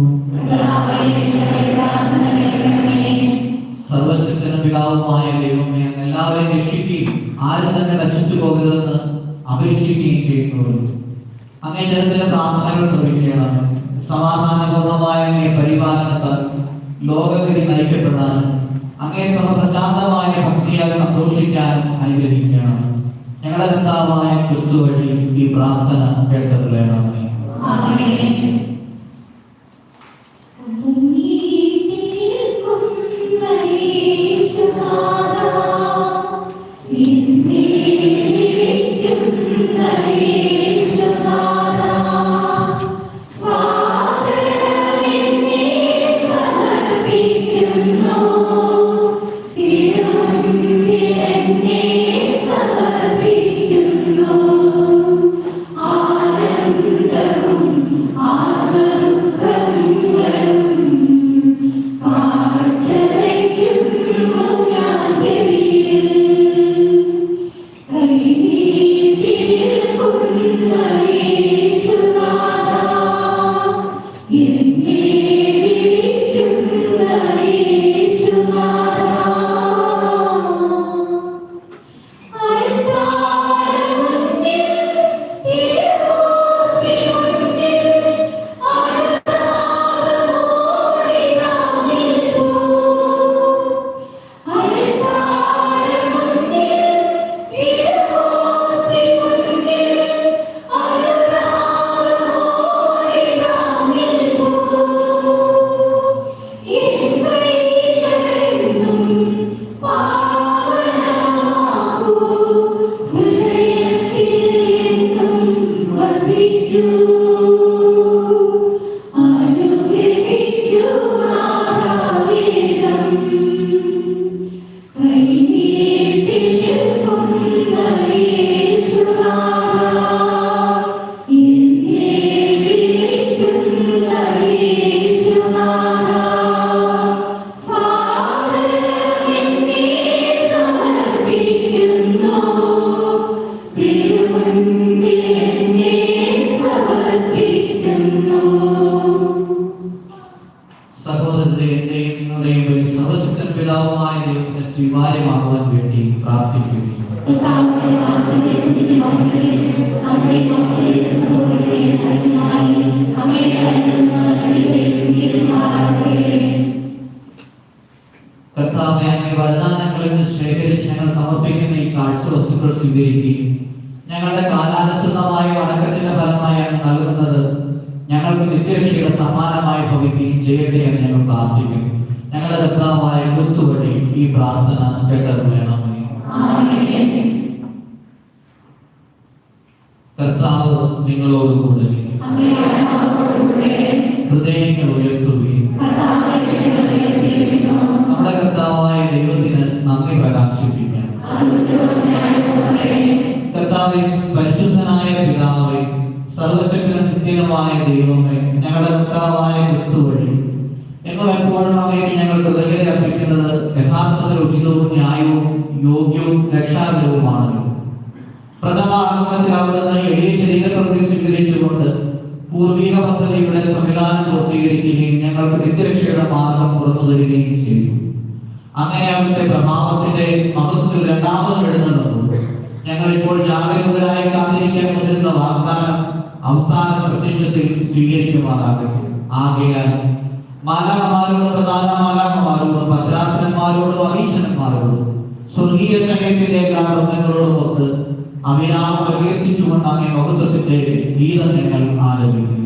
സർവശക്തനും പിതാവുമായ ദൈവമേ, എല്ലാവരെയും രക്ഷിക്കുകയും ആരും തന്നെ നശിച്ചു പോകരുതെന്ന് അപേക്ഷിക്കുകയും ചെയ്യുന്നവരും അങ്ങേ ജനത്തിന്റെ പ്രാർത്ഥനകൾ ശ്രമിക്കണം. സമാധാനപൂർണമായ പരിപാലനത്താൽ ലോകത്തിൽ നയിക്കപ്പെടാനും അങ്ങേ സഭ പ്രശാന്തമായ ഭക്തിയാൽ സന്തോഷിക്കാൻ അനുഗ്രഹിക്കണം. ഞങ്ങളുടെ കർത്താവായ ക്രിസ്തു വഴി ഈ പ്രാർത്ഥന കേട്ടറിയണമേ. നീ സഹോദരരെ എന്റെയും നിങ്ങളുടെയും വഴി സർവശക്തൻ പിതാവുമായ ദൈവത്തെ സ്വീകാര്യമാകുവാൻ വേണ്ടി പ്രാർത്ഥിക്കുന്നു. കർത്താവേ, അങ്ങേ വരദാനങ്ങളിൽ നിന്ന് ശേഖരിച്ച് ഞങ്ങൾ സമർപ്പിക്കുന്ന ഈ കാഴ്ച വസ്തുക്കൾ സ്വീകരിക്കുകയും ഞങ്ങളുടെ കാലാനുസൃതമായ വണക്കത്തിന്റെ ഫലമായി അങ്ങ് നൽകുന്നത് ഞങ്ങൾക്ക് നിത്യരക്ഷയുടെ സമ്മാനമായി ഭവിക്കുകയും ചെയ്യട്ടെ എന്ന് ഞങ്ങൾ പ്രാർത്ഥിക്കും. ഞങ്ങളുടെ കർത്താവായ ക്രിസ്തു വഴി ഈ പ്രാർത്ഥന കേട്ടത് വേണമേ. കർത്താവ് നിങ്ങളോടുകൂടെ. ഹൃദയങ്ങൾ ഉയർത്തുകയും നമ്മുടെ കർത്താവായ ദൈവത്തിന് നന്ദി പ്രകാശിപ്പിക്കാം. കർത്താവേ, പരിശുദ്ധനായ പിതാവേ, സർവശക്തനും നിത്യനുമായ ദൈവമേ, ഞങ്ങളുടെ കർത്താവായ ക്രിസ്തു വഴി എന്നും എപ്പോഴും അങ്ങേക്ക് ഞങ്ങൾ കൃതജ്ഞത അർപ്പിക്കുന്നത് യഥാർത്ഥത്തിൽ ഉചിതവും ന്യായവും യോഗ്യവും രക്ഷാകരവുമാണല്ലോ. പ്രഥമ ആഗമനത്തിൽ അവിടുന്ന് എളിയ ശരീരപ്രതി സ്വീകരിച്ചുകൊണ്ട് പൂർവിക പദ്ധതിയുടെ സംവിധാനം പൂർത്തീകരിക്കുകയും ഞങ്ങൾക്ക് നിത്യരക്ഷയുടെ മാർഗം തുറന്നു തരികയും ചെയ്തു. അങ്ങനെ അവിടുത്തെ പ്രഭാവത്തിന്റെ മഹത്വത്തിൽ രണ്ടാമത് എഴുന്നള്ളുന്നു. ഞങ്ങൾ ഇപ്പോൾ ജാഗരൂകരായി കാത്തിരിക്കാൻ കൊണ്ടിരുന്ന വാഗ്ദാനം അവസാന പ്രത്യക്ഷത്തിൽ സ്വീകരിക്കുമാറാകട്ടെ. ആകയാൽ മാലാഖമാരോടും പ്രധാന മാലാഖമാരോടും ഭദ്രാസനന്മാരോടും അധീശന്മാരോടും സ്വർഗീയ സൈന്യത്തിന്റെ എല്ലാ വൃന്ദങ്ങളോടും ഒത്ത് അവിരാമം പ്രകീർത്തിച്ചുകൊണ്ട് അങ്ങേ മഹത്വത്തിന്റെ ഗീതം ഞങ്ങൾ ആലപിക്കുന്നു.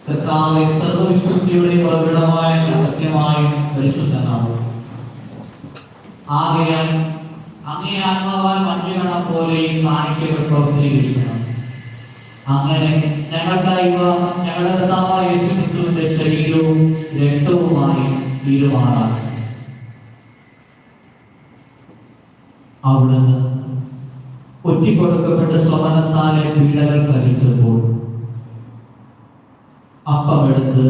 കർത്താവേ, സർവ്വവിശുദ്ധിയുടെ ഉറവിടമായ സത്യമായും പരിശുദ്ധനാവും. ആകയാൽ അങ്ങേ ആത്മാവാൽ മഞ്ഞുകണം പോലെ കാണിക്കകൾ പ്രവർത്തീകരിക്കണം. അങ്ങനെ ഞങ്ങൾക്കായി ഞങ്ങളുടെ കർത്താവായ യേശുക്രിസ്തുവിന്റെ ശരീരവും രക്തവുമായി തീരുമാനം. അവിടുന്ന് ഒറ്റിക്കൊടുക്കപ്പെട്ട സ്വമനസാലെ പീഡകൾ സഹിച്ചപ്പോൾ അപ്പമെടുത്ത്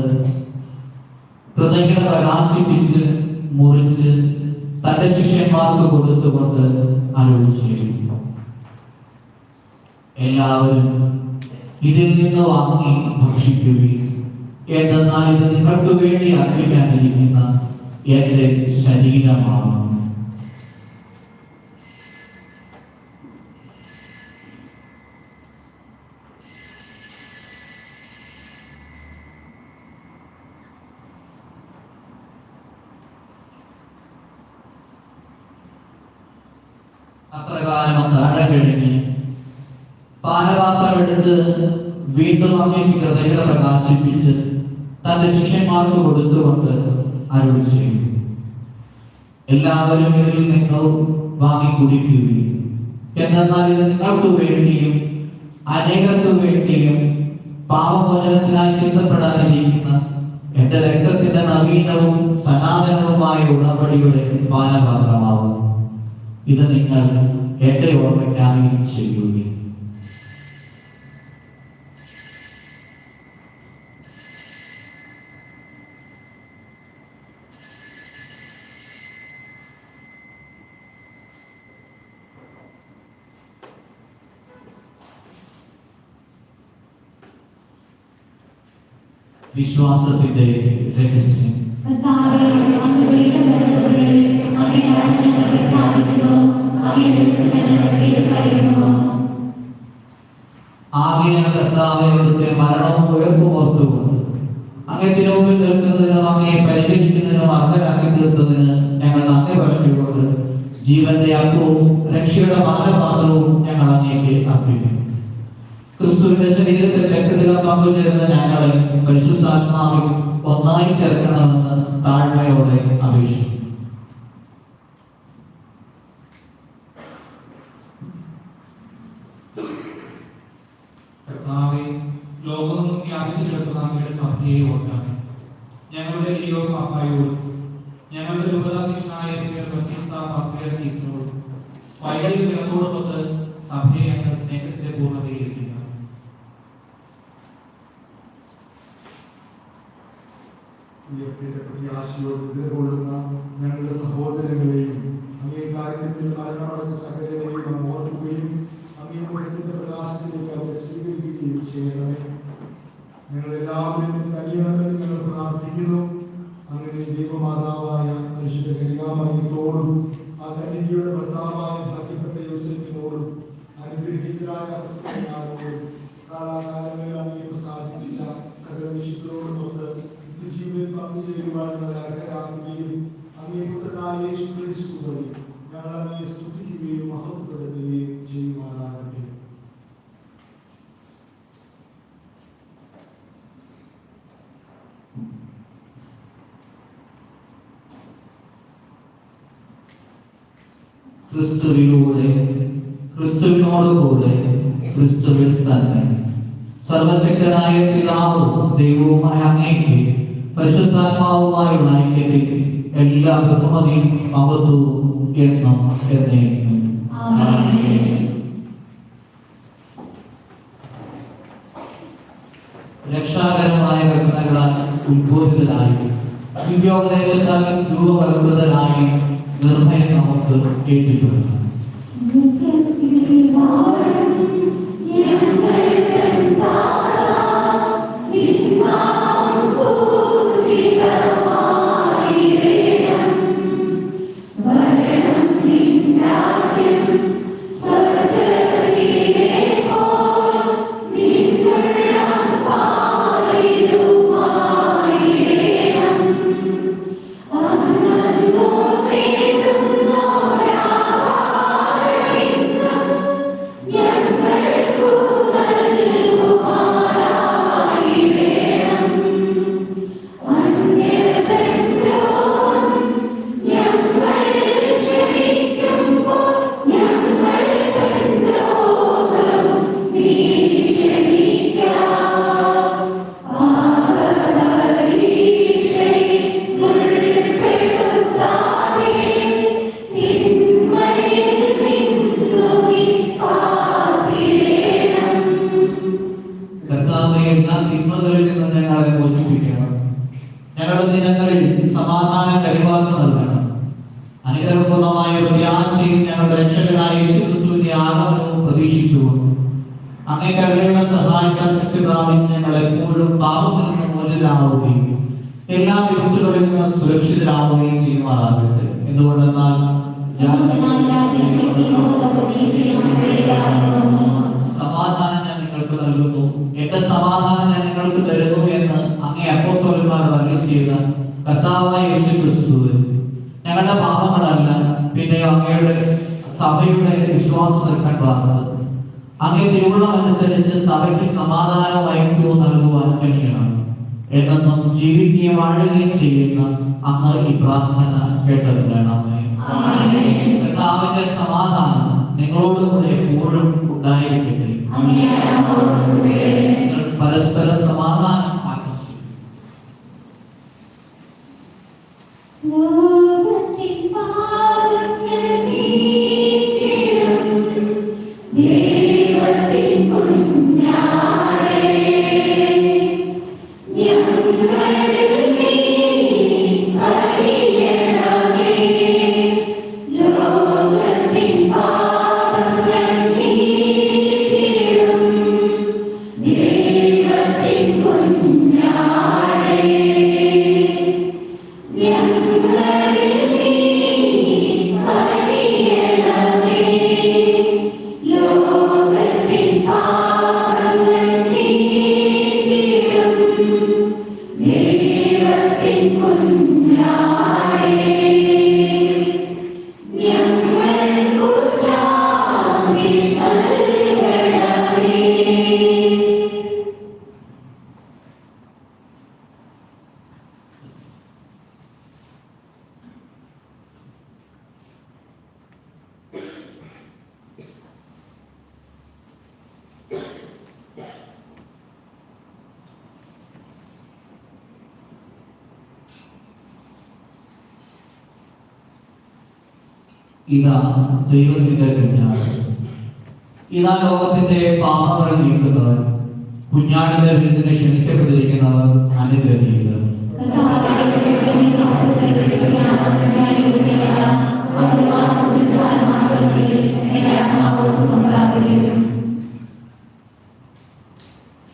കൃതജ്ഞത പ്രകാശിപ്പിച്ച് മുറിച്ച് തന്റെ ശിഷ്യന്മാർക്ക് കൊടുത്തുകൊണ്ട് അരുളി ചെയ്തു, എല്ലാവരും ഇതിൽ നിന്ന് വാങ്ങി ഭക്ഷിക്കുകയും, എന്തെന്നാൽ ഇത് നിങ്ങൾക്ക് വേണ്ടി അർപ്പിക്കാനിരിക്കുന്ന എന്റെ ശരീരമാണ്. അപ്രകാരം താഴെ കഴിഞ്ഞ് പാനപാത്രം എടുത്ത് വീണ്ടും അങ്ങേക്ക് കൃതജ്ഞത പ്രകാശിപ്പിച്ച് തന്റെ ശിഷ്യന്മാർക്ക് കൊടുത്തുകൊണ്ട് അരുളി ചെയ്തു, എല്ലാവരും ഇതിൽ നിന്ന് വാങ്ങി കുടിക്കുകയും, എന്നാൽ ഇത് നിങ്ങൾക്ക് വേണ്ടിയും അനേകർക്ക് വേണ്ടിയും പാപമോചനത്തിനായി ചിന്തപ്പെടാനിരിക്കുന്ന എന്റെ രക്തത്തിന്റെ നവീനവും സനാതനവുമായ ഉടമ്പടിയുടെ പാനപാത്രമാവും. ഇത് നിങ്ങൾ എന്റെ ഓർമ്മയ്ക്കായി ചെയ്യുകയും. വിശ്വാസത്തിന്റെ രഹസ്യം. കർത്താവേ, അങ്ങയുടെ ബലത്തോടെ ആകയാൽ കർത്താവേ, അവിടുത്തെ മരണവും ഉയർപ്പും ഓർത്തുകൊണ്ട് അങ്ങയുടെ മുമ്പിൽ നിൽക്കുന്നതിനും അങ്ങയെ പരിചരിക്കുന്നതിനും അർഹരാക്കി തീർത്തതിന് ഞങ്ങൾ നന്ദി പറഞ്ഞുകൊണ്ട് ജീവന്റെ അപ്പവും രക്ഷയുടെ മാനപാത്രവും ഞങ്ങൾ അങ്ങേക്ക് അർപ്പിക്കുന്നു. ക്രിസ്തുവിന്റെ ശരീരത്തിൽ രക്തത്തിലും പങ്കുചേരുന്ന ഞങ്ങളെ പരിശുദ്ധാത്മാവിൽ ഒന്നായി ചേർക്കണമെന്ന് താഴ്മയോടെ അപേക്ഷിക്കുന്നു. കർത്താവേ, ലോകമൊന്നും വ്യാപിച്ചു കിടക്കുന്ന അങ്ങയുടെ സഭയെ ഓർക്കാമേ. ഞങ്ങളുടെ ലിയോ പാപ്പായോടും ഞങ്ങളുടെ രൂപതാധ്യക്ഷനായ വൈദിക ഗണത്തോടൊത്ത് സഭയെ അങ്ങ് സ്നേഹത്തിന്റെ പൂർണ്ണതയിലെത്തിക്കണം. കൊള്ളുന്ന ഞങ്ങളുടെ സഹോദരങ്ങളെയും അങ്ങേ കാരുണ്യത്തിൽ മരണമടഞ്ഞ സകലരെയും ഓർക്കുകയും അങ്ങേ മുഖത്തിന്റെ പ്രകാശത്തിലേക്ക് അവരെ സ്വീകരിക്കുകയും ചെയ്യണമേ. ഞങ്ങളെല്ലാവരും കഴിയണമെന്ന് ഞങ്ങൾ പ്രാർത്ഥിക്കുന്നു. അങ്ങനെ ദൈവമാതാവായ പരിശുദ്ധ കന്യകാമറിയത്തോടും ആ കന്യകയുടെ ഭർത്താവായ ഭാഗ്യപ്പെട്ട യോസേഫിനോടും അനുഗ്രഹീതരായ അവസ്ഥയോടും കാലാകാലങ്ങളിൽ അങ്ങേ പ്രസാദിപ്പിച്ച സകല വിശുദ്ധരോടുമൊത്ത് നിത്യജീവനിൽ പങ്കുചേരുവാൻ ഞങ്ങളെ അർഹരാക്കുകയും അങ്ങേ പുത്രനായ യേശു ക്രിസ്തു വഴി ഞങ്ങൾ അങ്ങയെ സ്തുതിക്കുകയും മഹത്വപ്പെടുത്തുകയും ചെയ്യുവാനാകട്ടെ. ക്രിസ്തുവിലൂടെ, ക്രിസ്തുവിനോടുകൂടെ, ക്രിസ്തുവിൽ തന്നെ സർവശക്തനായ പിതാവും ദൈവവുമായ അങ്ങേക്ക് പരിശുദ്ധാത്മാവുമായുള്ള ഐക്യത്തിൽ എല്ലാ ബഹുമതിയും മഹത്വവും എന്നും എന്നേക്കും. രക്ഷാകരമായ കൽപ്പനകളാൽ ഉദ്ബോധിതരായി ദിവ്യോപദേശത്താൽ രൂപകൽപ്പിതരായി നിർഭയം നമുക്ക് കേട്ടിട്ടുണ്ട്. ഞങ്ങളുടെ ദിനങ്ങളിൽ സമാധാനം കൈമാറുന്നു നൽകണം. അനുഗ്രഹപൂർണമായ പ്രത്യാശയും ഞങ്ങളുടെ രക്ഷകനായ യേശുക്രിസ്തുവിന്റെ ആഗമനവും പ്രതീക്ഷിച്ചുകൊണ്ട് അങ്ങേ കരുണയുടെ സഹായിക്കാൻ ശക്തി പ്രാപിച്ച് ഞങ്ങൾ എപ്പോഴും പാപത്തിൽ നിന്ന് മോചിതരാവുകയും എല്ലാ വിപത്തുകളിൽ നിന്ന് സുരക്ഷിതരാവുകയും ചെയ്യുമാറാകട്ടെ. എന്തുകൊണ്ടെന്നാൽ സമാധാനം ഞാൻ നിങ്ങൾക്ക് നൽകുന്നു, എന്റെ സമാധാനം ഞാൻ നിങ്ങൾക്ക് തരുന്നു എന്ന് അങ്ങേ അപ്പോസ്തലന്മാരോട് അരുളിച്ചെയ്ത കർത്താവായ യേശുക്രിസ്തു ഞങ്ങളുടെ പാപങ്ങളല്ല, പിന്നെ അങ്ങയുടെ സഭയുടെ വിശ്വാസം നിൽക്കാൻ പ്രാർത്ഥന അങ്ങേ തിരുവുള്ളമനുസരിച്ച് സഭയ്ക്ക് സമാധാനവും ഐക്യവും നൽകുവാൻ കഴിയണം എന്നും ജീവിക്കുകയും വാഴുകയും ചെയ്യുന്ന അങ്ങ് ഈ പ്രാർത്ഥന കേട്ടറിയണമേ. കർത്താവിന്റെ സമാധാനം നിങ്ങളോടുകൂടെ എപ്പോഴും ഉണ്ടായിരിക്കട്ടെ. നിങ്ങൾ പരസ്പരം സമാധാനം ആശംസിക്കും. Dei ഇതാ ദൈവത്തിന്റെ കുഞ്ഞാട്, ഇതാ ലോകത്തിന്റെ പാപങ്ങളെ നീക്കുന്നവൻ, കുഞ്ഞാടിന്റെ വിരുന്നിനെ ക്ഷണിക്കപ്പെട്ടിരിക്കുന്നവർ അനുഗ്രഹീതർ. പാപങ്ങളും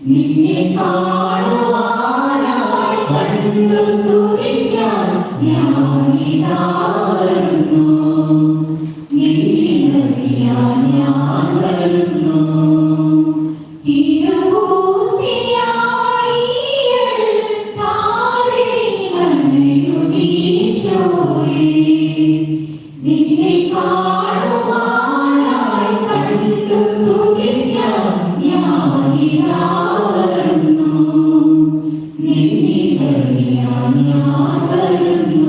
നിന്നെ കാണുവാനായി കണ്ടു സ്തുതിക്കാൻ ഞാനിതാരുന്നു, നിന്നിലറിയാൻ ഞാൻ വരുന്നു. നിന്നെ കാണുവാനായി കണ്ടു സ്തുതിക്കാൻ ഞാനിതാരുന്നു, നിന്നിലറിയാൻ ഞാൻ വരുന്നു.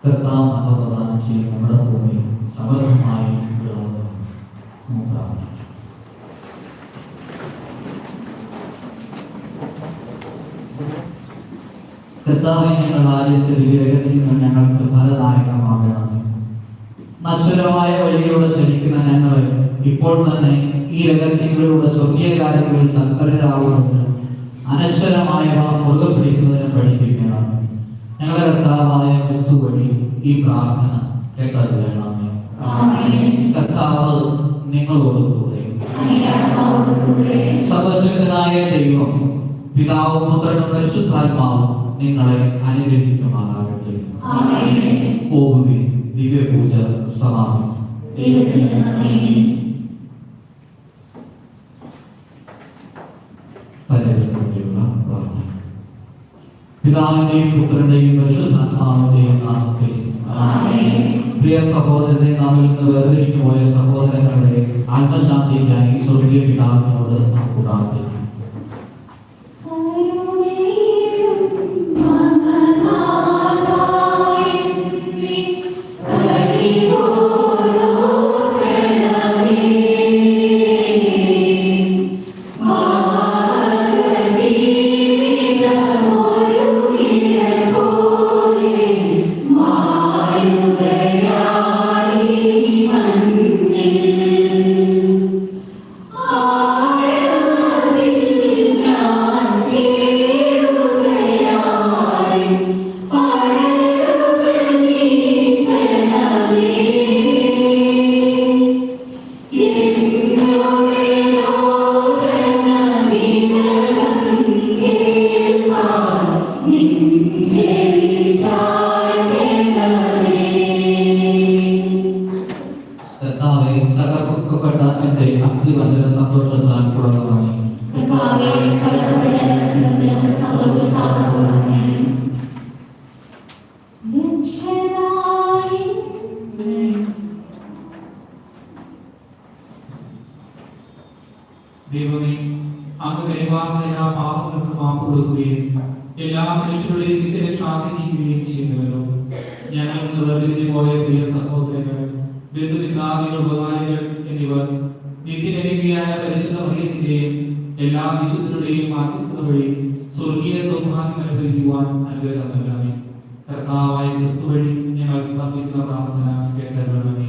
കർത്താവ് നമ്മൾ പ്രദാനം ചെയ്യും നമ്മുടെ ഭൂമി സമൃദ്ധമായി വിളവുന്നു. നമുക്ക് പ്രാർത്ഥിക്കാം. കർത്താവേ, ഞങ്ങളുടെ ആദ്യത്തെ രഹസ്യങ്ങൾ ഞങ്ങൾക്ക് ഫലദായകമാകണം. നശ്വരമായ വഴിയിലൂടെ ചലിക്കുന്ന ഞങ്ങളെ ഇപ്പോൾ തന്നെ ഈ രഹസ്യങ്ങളിലൂടെ സ്വർഗീയ കാര്യങ്ങളിൽ തൽപരരാകുന്നതിന് അനശ്വരമായവ മുറുകെ പിടിക്കുന്നതിന് പഠിപ്പിക്കണം. ഞങ്ങളുടെ കർത്താവായ ക്രിസ്തു വഴി ഈ പ്രാർത്ഥന കേട്ടത് വേണമേ. കർത്താവ് നിങ്ങളോട് കൂടെ. സർവശക്തനായ ദൈവം പിതാവും പുത്രനും പരിശുദ്ധാത്മാവും നിങ്ങളെ അനുഗ്രഹിക്കുമാറാകട്ടെ. പോകുവിൻ. ദിവ്യപൂജ സമാപിച്ചു. പരമേശ്വരനുള്ള പ്രാർത്ഥന. പിതാവിന്റെയും പുത്രന്റെയും പരിശുദ്ധാത്മാവിന്റെയും നാമത്തിൽ പ്രിയ സഹോദരനെ നാമിൽ നിന്ന് വേർതിരിഞ്ഞു പോയ സഹോദരങ്ങളുടെ ആത്മശാന്തിക്കായി സ്വർഗീയ പിതാവിനോട് നമുക്ക് പ്രാർത്ഥിക്കാം. തകർക്കപ്പെട്ട എന്റെ അസ്ഥിവഞ്ചന സന്തോഷത്താൽ തുടങ്ങുവാൻ ദൈവമേ, അങ്ങ് കരുവാകുന്ന എല്ലാ പാപങ്ങൾക്കും മാപ്പ് കൊടുക്കുകയും എല്ലാ മനുഷ്യരുടെയും നിത്യരക്ഷാഗ്രഹിക്കുകയും ചെയ്യുന്നവരോ, ഞങ്ങൾ ഇന്ന് വേർതിരിഞ്ഞു പോയ പ്രിയ സഹോദരങ്ങൾ, ബന്ധുമിത്രാദികൾ, ഉപകാരികൾ എന്നിവർ നിത്യനിരവിയായ പരിശുദ്ധ മറിയത്തിന്റെയും എല്ലാ വിശുദ്ധരുടെയും മാധ്യസ്ഥത വഴി സ്വർഗീയ സൗഭാഗ്യം അനുഭവിക്കുവാൻ അനുഗ്രഹം നൽകണമേ. കർത്താവായ ക്രിസ്തു വഴി ഞങ്ങൾ സമർപ്പിക്കുന്ന പ്രാർത്ഥന കേട്ടരുളണമേ.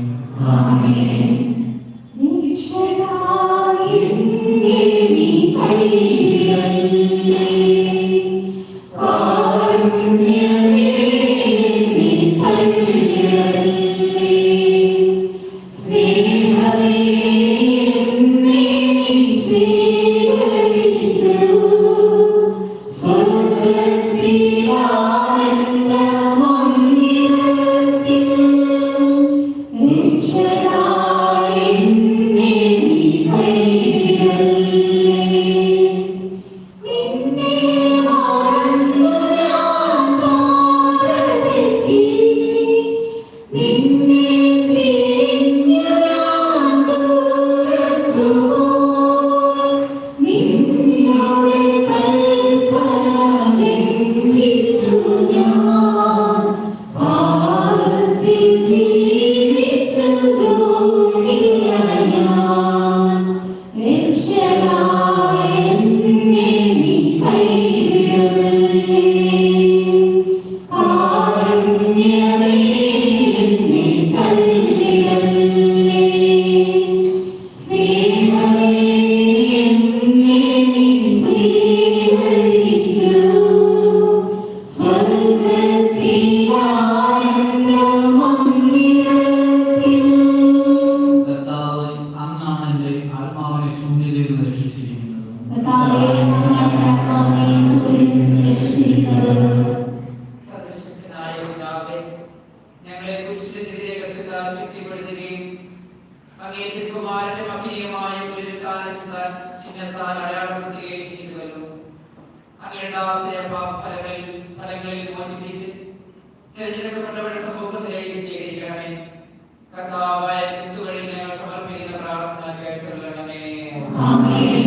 നിന്നെ മറന്നു ഞാൻ മോചിപ്പിച്ച് തിരഞ്ഞെടുക്കപ്പെട്ടവരുടെ സമൂഹത്തിലേക്ക് സ്വീകരിക്കണമേ. കർത്താവായ ക്രിസ്തു വഴി ഞങ്ങൾ സമർപ്പിക്കുന്ന പ്രാർത്ഥന കേട്ടുകൊള്ളണമേ. ആമേൻ.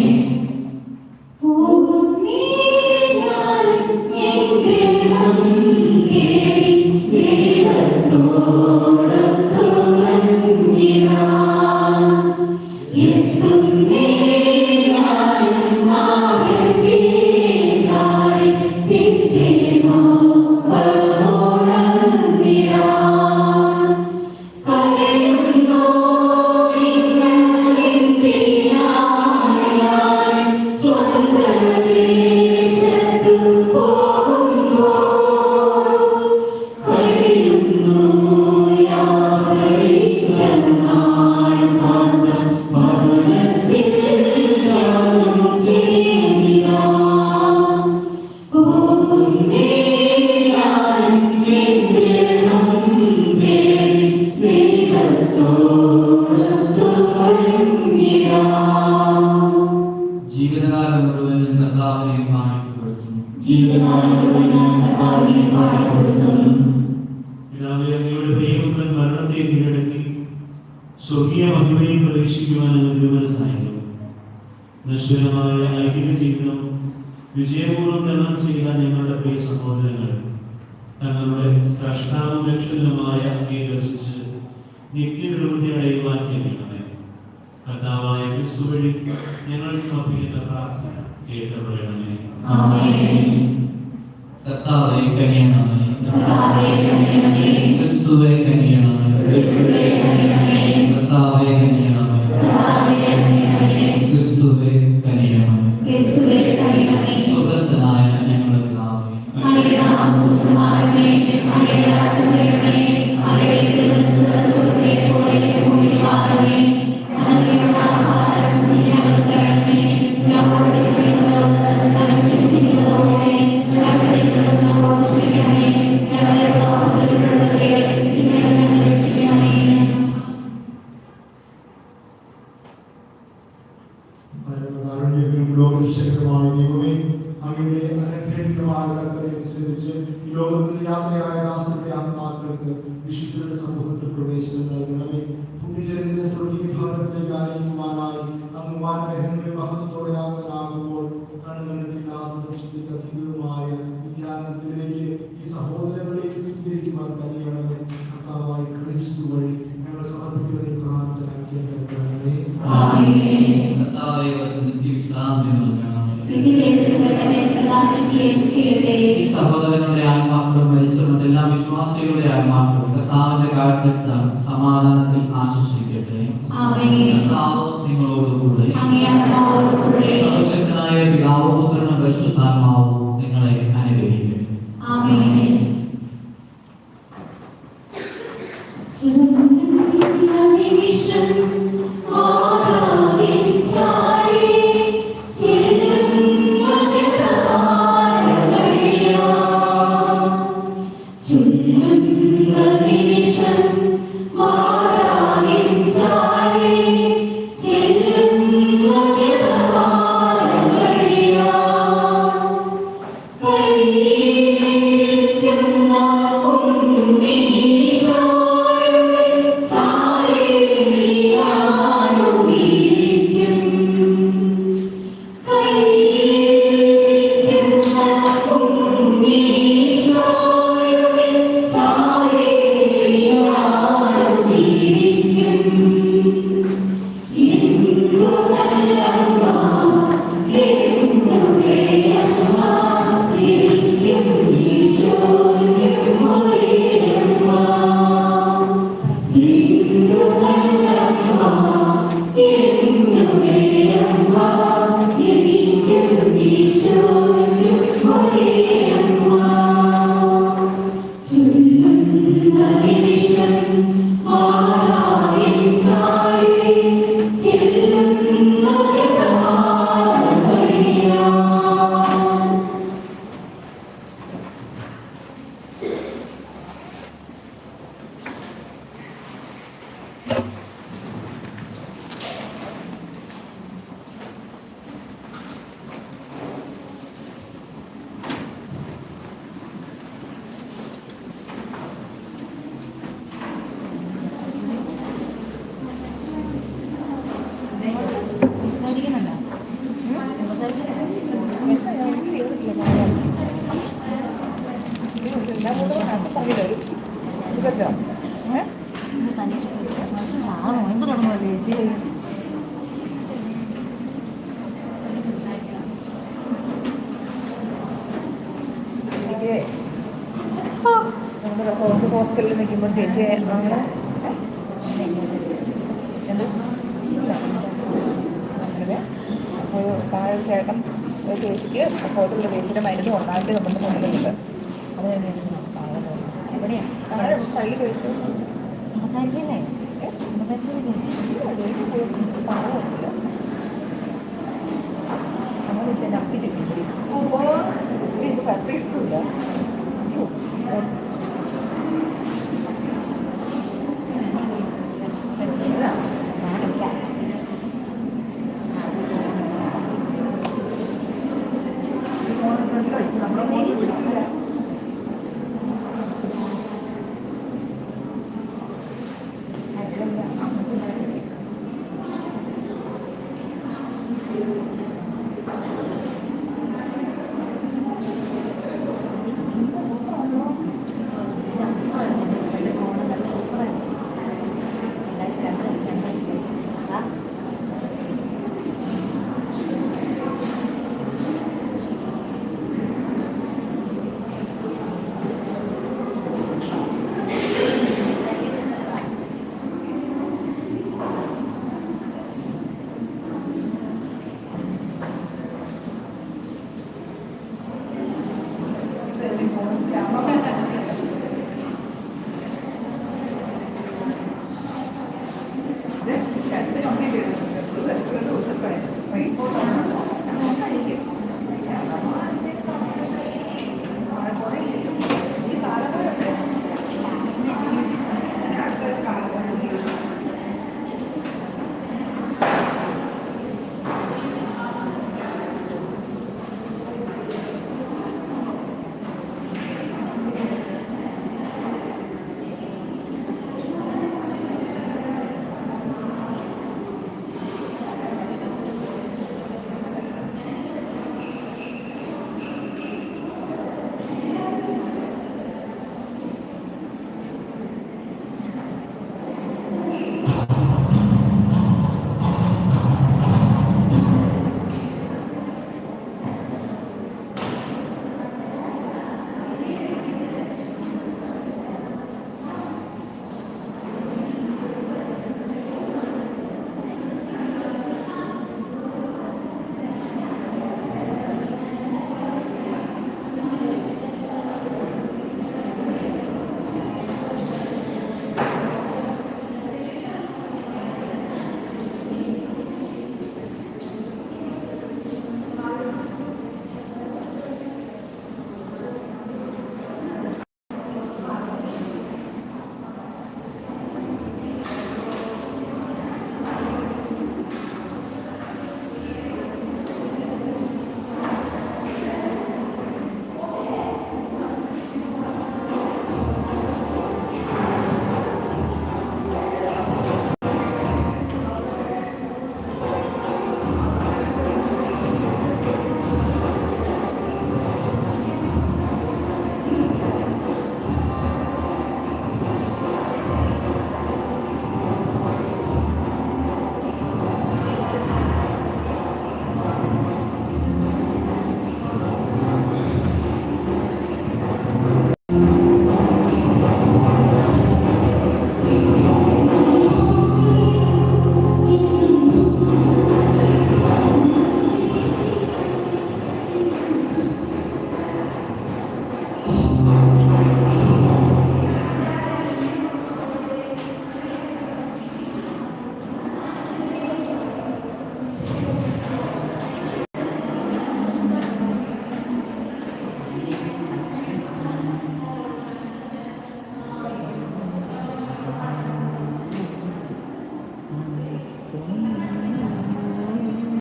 ജീവിതകാലം മുഴുവൻ കർത്താവിനെ മാനിക്കപ്പെടുത്തുന്നു. പിതാവേ, അങ്ങയുടെ പ്രിയപുത്രൻ മരണത്തെ കീഴടക്കി സ്വർഗീയ മഹിമയിൽ പ്രവേശിക്കുവാൻ ഞങ്ങൾക്ക് മനസ്സായിരുന്നു. നശ്വരമായ ഐഹിക ജീവിതം വിജയപൂർവ്വം തരണം ചെയ്ത ഞങ്ങളുടെ പ്രിയ സഹോദരങ്ങൾ തങ്ങളുടെ സ്രഷ്ടാവും രക്ഷകനുമായ അങ്ങയെ ദർശിച്ച് നിത്യനിർവൃത്തി അടയുവാൻ ചെയ്യണമേ. കർത്താവായ ക്രിസ്തു വഴി ഞങ്ങൾ സമർപ്പിക്കുന്ന പ്രാർത്ഥന കേട്ടറിയണമേ. കർത്താവേ കനിയണമേ. ക്രിസ്തുവേ കനിയണമേ. കർത്താവേ കനിയണമേ. ക്രിസ്തുവേ കനിയണമേ. സ്വർഗ്ഗസ്ഥനായ ഞങ്ങളുടെ പിതാവേ, പരമകാരുണ്യത്തിനും ലോകരക്ഷകനുമായ ദൈവമേ, അങ്ങയുടെ അനുഗ്രഹീതമായ കൽപ്പനയനുസരിച്ച് ഈ ലോകത്തിൽ യാത്രയായ ദാസരുടെ ആത്മാക്കൾക്ക് വിശുദ്ധരുടെ സമൂഹത്തിൽ പ്രവേശനം നൽകണമേ. പുണ്യജനത്തിന്റെ സ്വർഗീയ ഭവനത്തിലേക്ക് ആനയിക്കുവാനായി അങ്ങ് വാനമേഘങ്ങളിൽ മഹത്വത്തോടെ യാത്രനാകുമ്പോൾ കണ്ണുകണ്ടില്ലാത്തതുമായ വിദ്യാനത്തിലേക്ക് ഈ സഹോദരങ്ങളെയും സ്വീകരിക്കുവാൻ കഴിയണമേ. കർത്താവായ ക്രിസ്തു വഴി ഞങ്ങൾ സമർപ്പിക്കുന്ന ഈ പ്രാർത്ഥന കേൾക്കണമേ. കർത്താവേ അവർക്ക് നിത്യവിശ്രാന്തി നൽകണമേ. ഈ സഹോദരങ്ങളുടെ ആത്മാക്കളും മരിച്ചവരുടെ എല്ലാ വിശ്വാസികളുടെ ആത്മാക്കളും കർത്താവിന്റെ കാഴ്ച സമാധാനത്തിൽ ആശ്വസിക്കട്ടെ. കർത്താവ് നിങ്ങളോടുകൂടെ. സർവശക്തനായ പിതാവ് പുത്രനും പരിശുദ്ധാത്മാവും നിങ്ങളെ അനുഗ്രഹിക്കട്ടെ. Hallelujah. എല്ലാം കൂടെ പറഞ്ഞില്ല ഒരു ഇത് വെച്ചോ എന്ത് തുടങ്ങുമോ ചേച്ചി എനിക്ക് നമ്മുടെ ഹോസ്റ്റലിൽ നിൽക്കുമ്പോൾ ചേച്ചിയെ അങ്ങനെ എന്ത് അങ്ങനെ അപ്പോൾ ഒരു ചേട്ടൻ ഒരു ചേച്ചിക്ക് ഹോട്ടലിൽ ചേച്ചിയുടെ മരുന്ന് ഒന്നായിട്ട് നമുക്ക് കൊണ്ടുവരുന്നുണ്ട് അത് എവിടെയാണ് പള്ളി കഴിച്ചു സംസാരിക്കില്ലേ പാവമില്ല നമ്മൾ വെച്ചാൽ അപ്പിച്ചിട്ടില്ല ഇത് പറ്റിയിട്ടില്ല